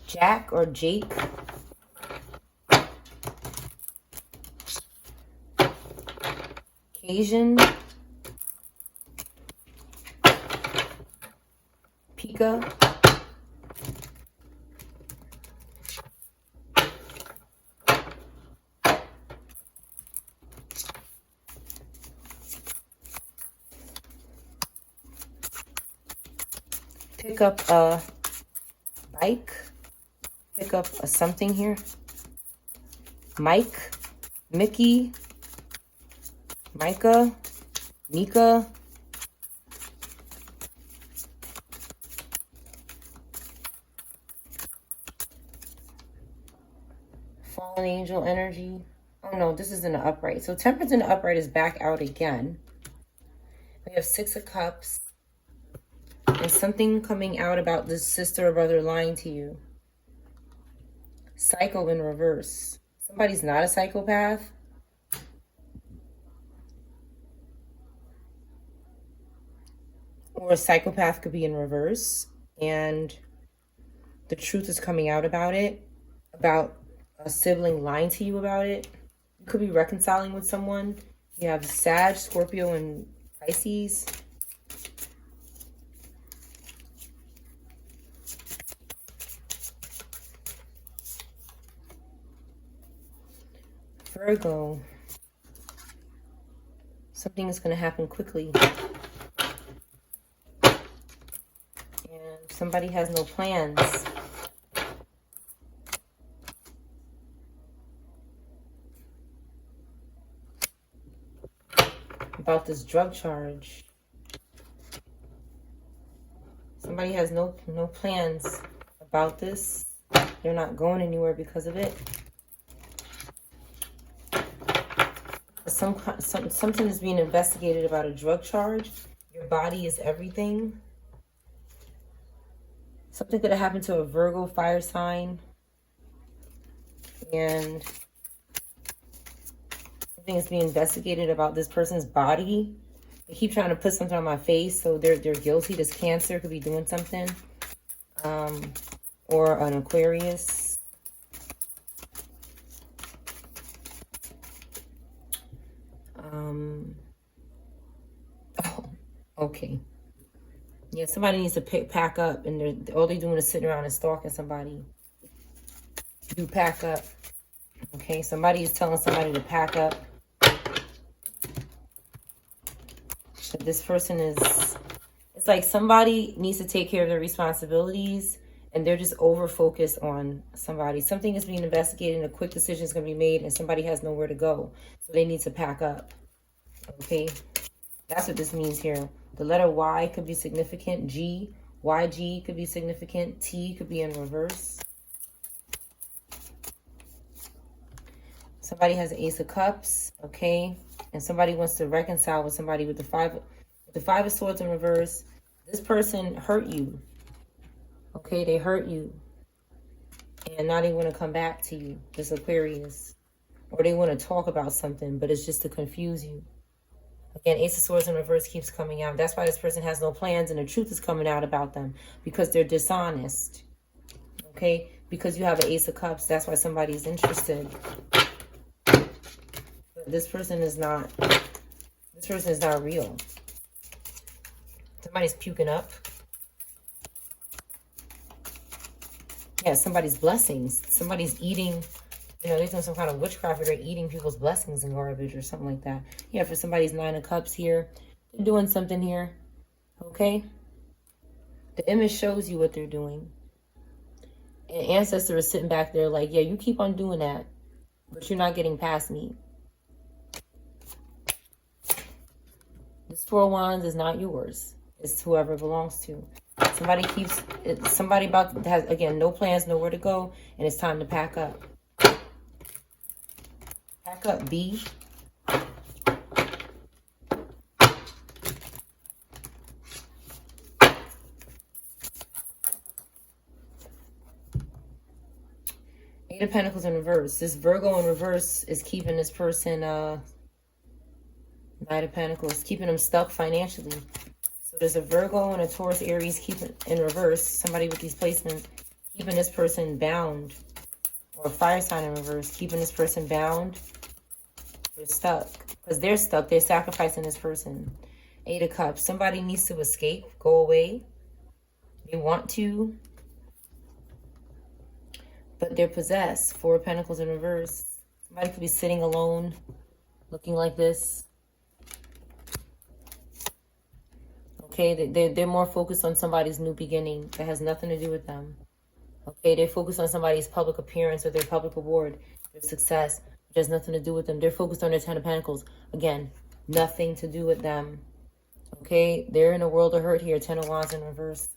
Jack or Jake. Cajun. Pika. Pick up a bike. Pick up a something here. Mike. Mickey. Micah. Mika. Fallen angel energy. Oh no, this is in the upright. So temperance in the upright is back out again. We have 6 of Cups. And something coming out about this sister or brother lying to you. Psycho in reverse. Somebody's not a psychopath. Or a psychopath could be in reverse. And the truth is coming out about it. about a sibling lying to you about it. You could be reconciling with someone. You have Sag, Scorpio, and Pisces. Virgo. Something is going to happen quickly. And somebody has no plans. About this drug charge. Somebody has no plans about this. They're not going anywhere because of it. Something is being investigated about a drug charge. Your body is everything. Something could have happened to a Virgo fire sign. And something is being investigated about this person's body. They keep trying to put something on my face, so they're guilty. This Cancer could be doing something. Or an Aquarius. Oh, okay. Yeah, somebody needs to pack up, and all they're doing is sitting around and stalking somebody. You pack up. Okay, somebody is telling somebody to pack up. But this person is, it's like somebody needs to take care of their responsibilities, and they're just over-focused on somebody. Something is being investigated, and a quick decision is going to be made, and somebody has nowhere to go. So they need to pack up. Okay? That's what this means here. The letter Y could be significant. G, YG could be significant. T could be in reverse. Somebody has an Ace of Cups, okay? And somebody wants to reconcile with somebody with the Five of Swords in reverse. This person hurt you, okay? They hurt you. And now they want to come back to you, this Aquarius. Or they want to talk about something, but it's just to confuse you. Again, Ace of Swords in reverse keeps coming out. That's why this person has no plans, and the truth is coming out about them. Because they're dishonest. Okay? Because you have an Ace of Cups, that's why somebody's interested. But this person is not real. Somebody's puking up. Yeah, somebody's blessings. Somebody's eating. You know, they're doing some kind of witchcraft, or they're eating people's blessings in garbage or something like that. Yeah, for somebody's Nine of Cups here. They're doing something here. Okay? The image shows you what they're doing. And ancestor is sitting back there like, yeah, you keep on doing that, but you're not getting past me. This Four of Wands is not yours. It's whoever it belongs to. Somebody has, again, no plans, nowhere to go, and it's time to pack up. Pack up, B. Eight of Pentacles in reverse. This Virgo in reverse is keeping this person, Knight of Pentacles, keeping them stuck financially. So there's a Virgo and a Taurus, Aries keeping in reverse. Somebody with these placements keeping this person bound. Or a fire sign in reverse, keeping this person bound. They're stuck. Because they're stuck. They're sacrificing this person. Eight of Cups. Somebody needs to escape. Go away. They want to. But they're possessed. Four of Pentacles in reverse. Somebody could be sitting alone. Looking like this. Okay, they're more focused on somebody's new beginning. That has nothing to do with them. Okay, they're focused on somebody's public appearance or their public award, their success, which has nothing to do with them. They're focused on their Ten of Pentacles. Again, nothing to do with them. Okay, they're in a world of hurt here. Ten of Wands in reverse.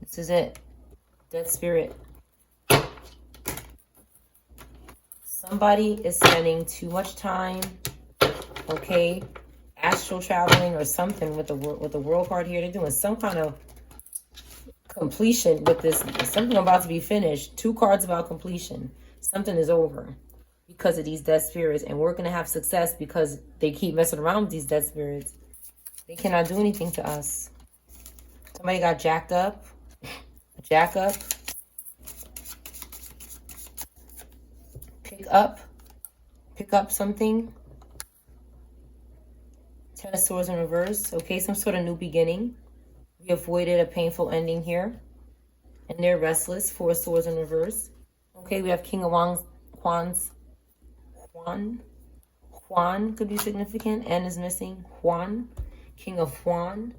This is it. Death Spirit. Somebody is spending too much time, okay, astral traveling or something with the World card here. They're doing some kind of completion with this. Something about to be finished. Two cards about completion. Something is over because of these death spirits, and we're going to have success because they keep messing around with these death spirits. They cannot do anything to us. Somebody got jacked up. A Jack up. Pick up. Pick up something. Ten of Swords in reverse. Okay, some sort of new beginning. We avoided a painful ending here. And they're restless. Four of Swords in reverse. Okay, we have King of Wands. Juan could be significant. N is missing. Juan. King of Juan.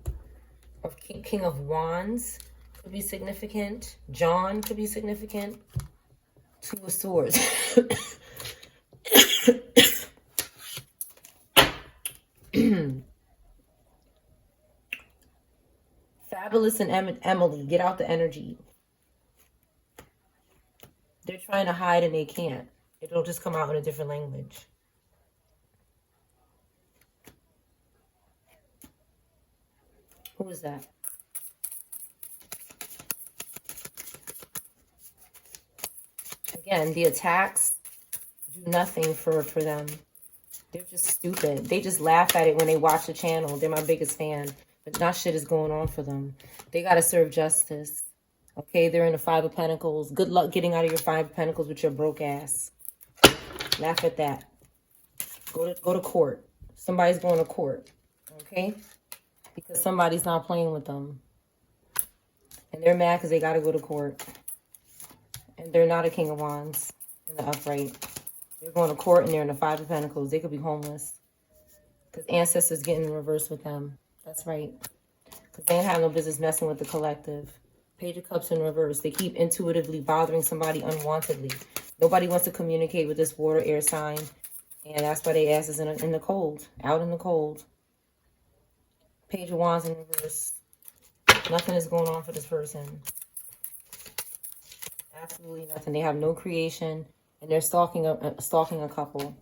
Or King of Wands could be significant. John could be significant. Two of Swords. Fabulous and Emily, get out the energy. They're trying to hide and they can't. It'll just come out in a different language. Who is that? Again, the attacks do nothing for them. They're just stupid. They just laugh at it when they watch the channel. They're my biggest fan. But not shit is going on for them. They got to serve justice. Okay, they're in the Five of Pentacles. Good luck getting out of your Five of Pentacles with your broke ass. Laugh at that. Go to court. Somebody's going to court. Okay? Because somebody's not playing with them. And they're mad because they got to go to court. And they're not a King of Wands in the upright. They're going to court and they're in the Five of Pentacles. They could be homeless. Because ancestors getting in reverse with them. That's right. Because they ain't have no business messing with the collective. Page of Cups in reverse. They keep intuitively bothering somebody unwantedly. Nobody wants to communicate with this water air sign. And that's why they ass is in the cold. Out in the cold. Page of Wands in reverse. Nothing is going on for this person. Absolutely nothing. They have no creation. And they're stalking a couple.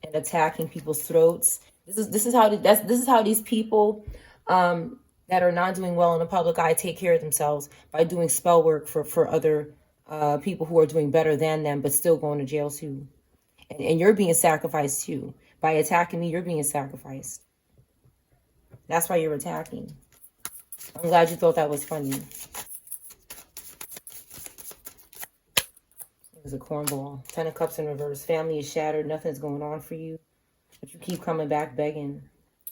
And attacking people's throats. This is how these people that are not doing well in the public eye take care of themselves by doing spell work for other people who are doing better than them but still going to jail too. And you're being sacrificed too. By attacking me, you're being sacrificed. That's why you're attacking. I'm glad you thought that was funny. It was a cornball. Ten of Cups in reverse. Family is shattered. Nothing's going on for you. But you keep coming back begging.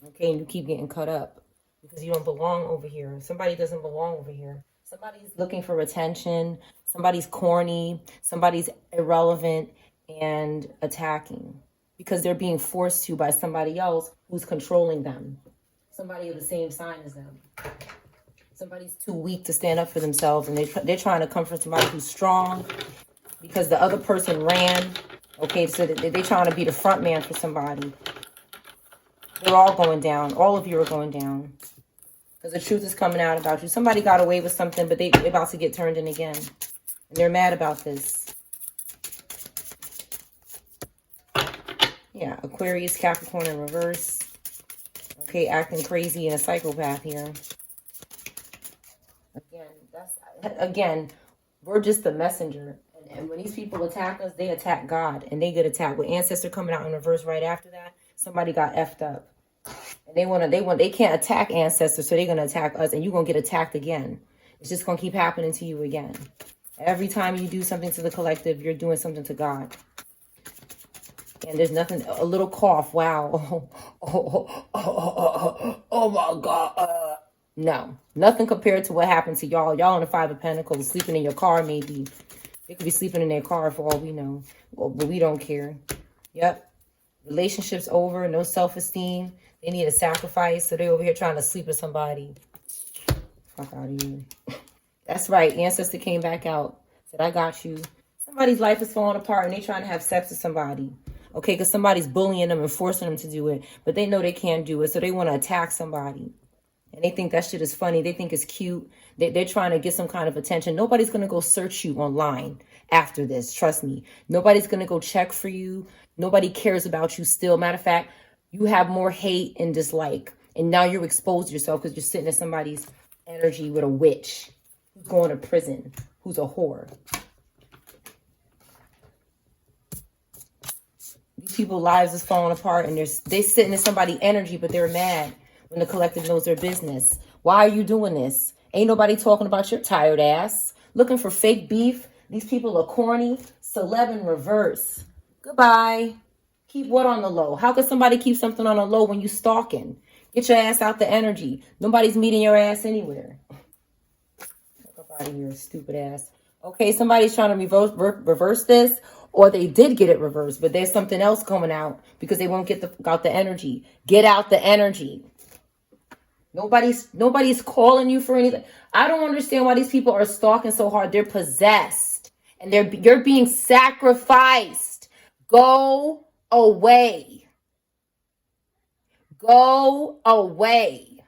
Okay, and you keep getting cut up. Because you don't belong over here. Somebody doesn't belong over here. Somebody's looking for attention. Somebody's corny. Somebody's irrelevant and attacking. Because they're being forced to by somebody else who's controlling them. Somebody of the same sign as them. Somebody's too weak to stand up for themselves. And they're trying to comfort somebody who's strong. Because the other person ran. Okay, so they're trying to be the front man for somebody. They're all going down. All of you are going down. Because the truth is coming out about you. Somebody got away with something, but they're about to get turned in again. And they're mad about this. Yeah, Aquarius, Capricorn in reverse. Okay, acting crazy and a psychopath here. Again, we're just the messenger. And when these people attack us, they attack God. And they get attacked. With Ancestor coming out in reverse right after that, somebody got effed up. And they can't attack ancestors, so they're gonna attack us, and you're gonna get attacked again. It's just gonna keep happening to you again. Every time you do something to the collective, you're doing something to God. And there's nothing, a little cough, wow. Oh my God. No, nothing compared to what happened to y'all. Y'all in the Five of Pentacles, sleeping in your car maybe. They could be sleeping in their car for all we know. Well, but we don't care. Yep. Relationship's over, no self-esteem. They need a sacrifice, so they're over here trying to sleep with somebody. Fuck out of here. That's right. Ancestor came back out. Said, I got you. Somebody's life is falling apart and they trying to have sex with somebody. Okay, because somebody's bullying them and forcing them to do it. But they know they can't do it, so they want to attack somebody. And they think that shit is funny. They think it's cute. They're trying to get some kind of attention. Nobody's going to go search you online after this. Trust me. Nobody's going to go check for you. Nobody cares about you still. Matter of fact, you have more hate and dislike. And now you're exposed yourself because you're sitting in somebody's energy with a witch who's going to prison, who's a whore. These people's lives is falling apart and they're sitting in somebody's energy, but they're mad when the collective knows their business. Why are you doing this? Ain't nobody talking about your tired ass. looking for fake beef. These people are corny. Celeb in reverse. Goodbye. Keep what on the low? How could somebody keep something on the low when you stalking? Get your ass out the energy. Nobody's meeting your ass anywhere. Get up out of here, stupid ass. Okay, somebody's trying to reverse this, or they did get it reversed, but there's something else coming out because they won't get out the energy. Get out the energy. Nobody's calling you for anything. I don't understand why these people are stalking so hard. They're possessed, and you're being sacrificed. Go away. Go away.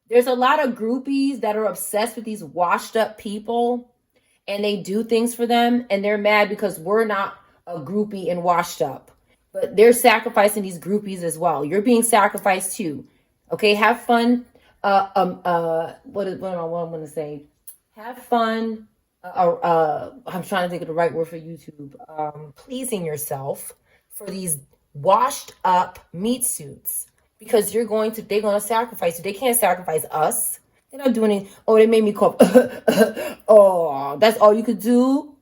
There's a lot of groupies that are obsessed with these washed up people, and they do things for them, and they're mad because we're not a groupie and washed up. But they're sacrificing these groupies as well. You're being sacrificed too. Okay, have fun. What am I want to say? Have fun. I'm trying to think of the right word for YouTube. Pleasing yourself for these washed up meat suits, because they're going to sacrifice you. They can't sacrifice us. They're not doing it. Oh, they made me cough. Oh, that's all you could do.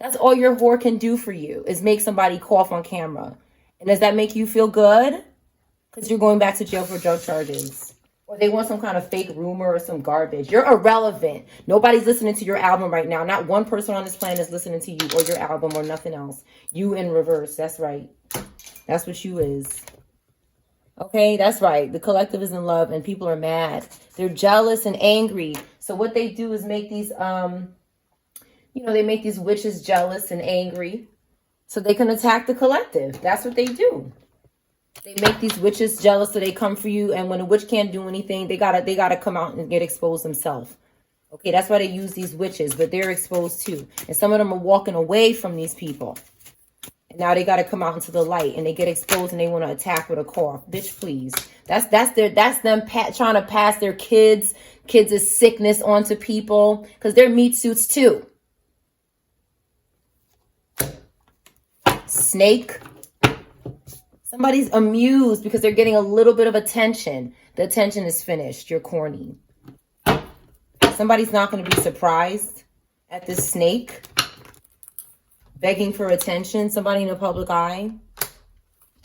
That's all your whore can do for you, is make somebody cough on camera. And does that make you feel good? Because you're going back to jail for drug charges. Or they want some kind of fake rumor or some garbage. You're irrelevant. Nobody's listening to your album right now. Not one person on this planet is listening to you or your album or nothing else. You in reverse. That's right. That's what you is. Okay, that's right. The collective is in love and people are mad. They're jealous and angry. So what they do is make these, they make these witches jealous and angry so they can attack the collective. That's what they do. They make these witches jealous so they come for you. And when a witch can't do anything, they gotta come out and get exposed themselves. Okay, that's why they use these witches, but they're exposed too. And some of them are walking away from these people. And now they got to come out into the light, and they get exposed, and they want to attack with a cough. Bitch, please. That's them trying to pass their kids' sickness onto people, because they're meat suits too. Snake. Somebody's amused because they're getting a little bit of attention. The attention is finished. You're corny. Somebody's not going to be surprised at this snake begging for attention. Somebody in the public eye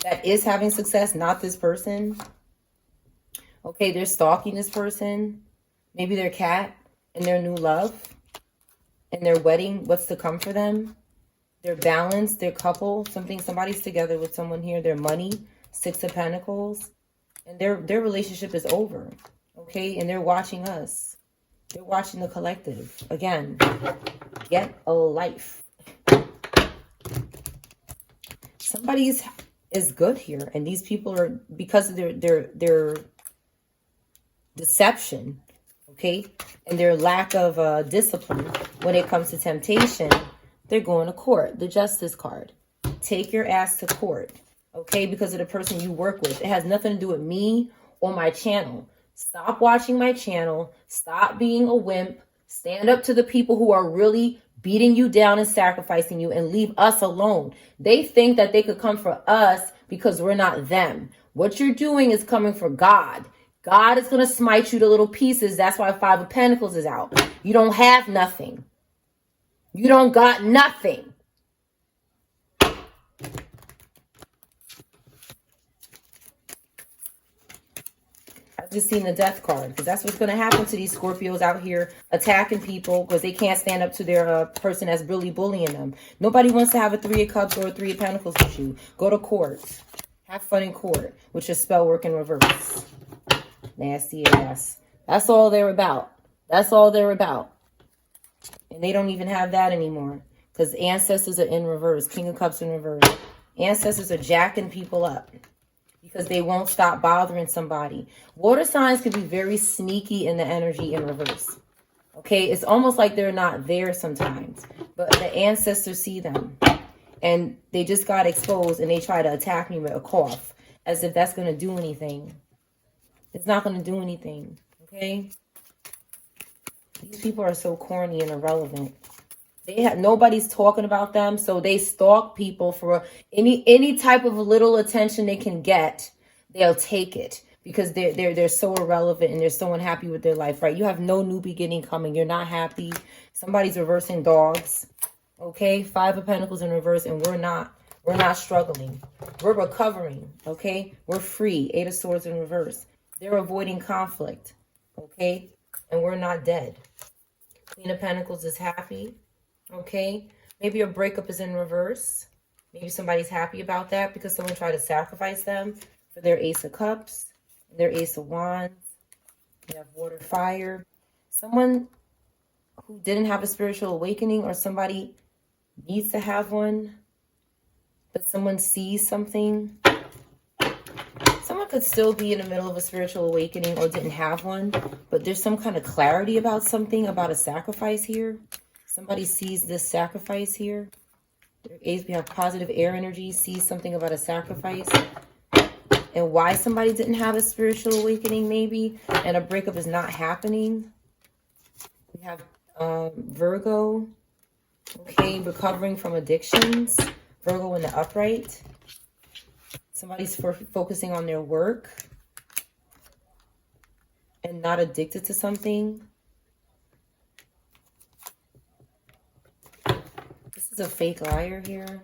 that is having success, not this person. Okay, they're stalking this person. Maybe their cat and their new love and their wedding, what's to come for them. Their balance, their couple, somebody's together with someone here. Their money, 6 of Pentacles. And their relationship is over. Okay, and they're watching us. They're watching the collective. Again, get a life. Somebody's is good here, and these people are, because of their deception, okay, and their lack of discipline when it comes to temptation, they're going to court. The Justice card. Take your ass to court, okay, because of the person you work with. It has nothing to do with me or my channel. Stop watching my channel. Stop being a wimp. Stand up to the people who are really beating you down and sacrificing you, and leave us alone. They think that they could come for us because we're not them. What you're doing is coming for God. God is going to smite you to little pieces. That's why 5 of Pentacles is out. You don't have nothing. You don't got nothing. Just seen the Death card, because that's what's going to happen to these Scorpios out here attacking people because they can't stand up to their person that's really bullying them. Nobody wants to have a 3 of Cups or a 3 of Pentacles with you. Go to court. Have fun in court, which is spell work in reverse. Nasty ass. That's all they're about. That's all they're about. And they don't even have that anymore, because ancestors are in reverse. King of Cups in reverse. Ancestors are jacking people up because they won't stop bothering somebody. Water signs can be very sneaky in the energy in reverse. Okay, it's almost like they're not there sometimes, but the ancestors see them, and they just got exposed, and they try to attack me with a cough, as if that's going to do anything. It's not going to do anything, okay? These people are so corny and irrelevant. Nobody's talking about them, so they stalk people for any type of little attention they can get. They'll take it because they're so irrelevant and they're so unhappy with their life, right? You have no new beginning coming. You're not happy. Somebody's reversing dogs. Okay, 5 of Pentacles in reverse, and we're not struggling. We're recovering. Okay, we're free. 8 of Swords in reverse. They're avoiding conflict. Okay, and we're not dead. Queen of Pentacles is happy. Okay, maybe a breakup is in reverse. Maybe somebody's happy about that because someone tried to sacrifice them for their Ace of Cups, their Ace of Wands. They have water, fire. Someone who didn't have a spiritual awakening, or somebody needs to have one, but someone sees something. Someone could still be in the middle of a spiritual awakening or didn't have one, but there's some kind of clarity about something, about a sacrifice here. Somebody sees this sacrifice here. We have positive air energy, sees something about a sacrifice. And why somebody didn't have a spiritual awakening maybe, and a breakup is not happening. We have Virgo, okay, recovering from addictions. Virgo in the upright. Somebody's focusing on their work and not addicted to something. This is a fake liar here.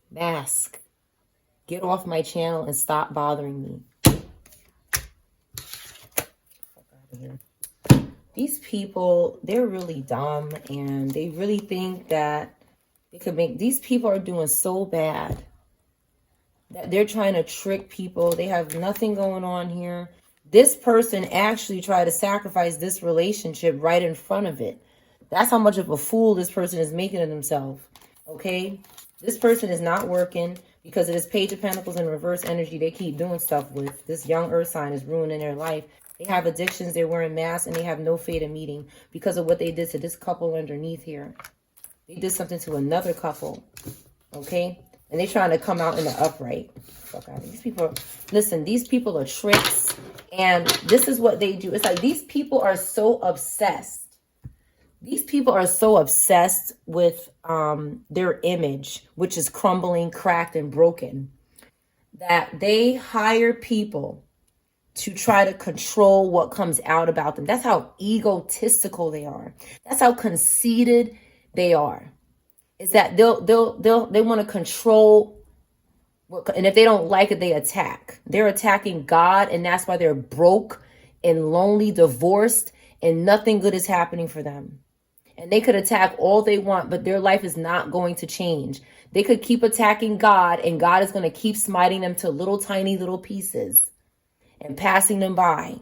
Mask. Get off my channel and stop bothering me. These people, they're really dumb, and they really think that they could make... These people are doing so bad that they're trying to trick people. They have nothing going on here. This person actually tried to sacrifice this relationship right in front of it. That's how much of a fool this person is making of themselves. Okay? This person is not working because of this Page of Pentacles in reverse energy they keep doing stuff with. This young earth sign is ruining their life. They have addictions, they're wearing masks, and they have no fate of meeting because of what they did to this couple underneath here. They did something to another couple, okay? And they're trying to come out in the upright. Fuck out of these people. Listen, these people are tricks, and this is what they do. It's like these people are so obsessed. These people are so obsessed with their image, which is crumbling, cracked, and broken, that they hire people to try to control what comes out about them. That's how egotistical they are. That's how conceited they are. Is that they want to control what, and if they don't like it, they attack. They're attacking God, and that's why they're broke and lonely, divorced, and nothing good is happening for them. And they could attack all they want, but their life is not going to change. They could keep attacking God, and God is going to keep smiting them to little tiny little pieces and passing them by.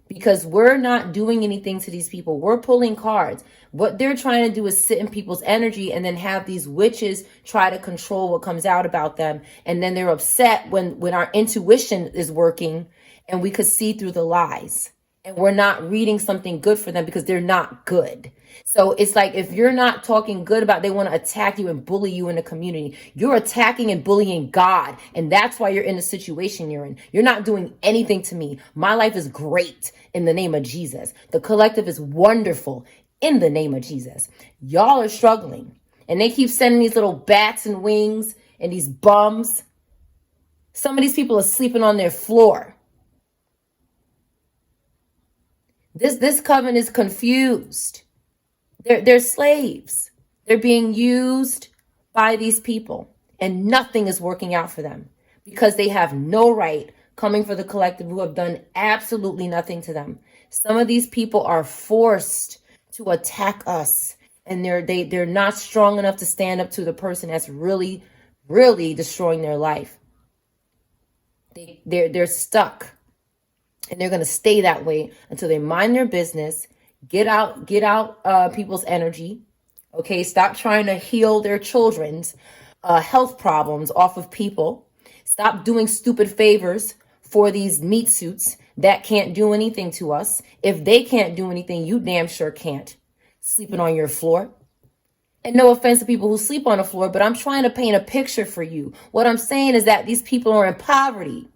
Because we're not doing anything to these people. We're pulling cards. What they're trying to do is sit in people's energy and then have these witches try to control what comes out about them. And then they're upset when our intuition is working and we could see through the lies. And we're not reading something good for them because they're not good. So it's like if you're not talking good about, they want to attack you and bully you in the community. You're attacking and bullying God. And that's why you're in the situation you're in. You're not doing anything to me. My life is great in the name of Jesus. The collective is wonderful in the name of Jesus. Y'all are struggling. And they keep sending these little bats and wings and these bums. Some of these people are sleeping on their floor. This coven is confused. They're slaves. They're being used by these people, and nothing is working out for them because they have no right coming for the collective who have done absolutely nothing to them. Some of these people are forced to attack us, and they're not strong enough to stand up to the person that's really, really destroying their life. They're stuck. And they're going to stay that way until they mind their business, get out people's energy. Okay, stop trying to heal their children's health problems off of people. Stop doing stupid favors for these meat suits that can't do anything to us. If they can't do anything, you damn sure can't. Sleeping on your floor. And no offense to people who sleep on the floor, but I'm trying to paint a picture for you. What I'm saying is that these people are in poverty.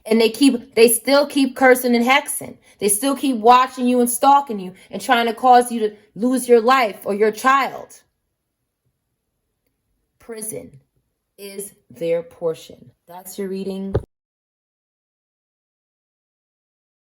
And they still keep cursing and hexing. They still keep watching you and stalking you and trying to cause you to lose your life or your child. Prison. is their portion. That's your reading.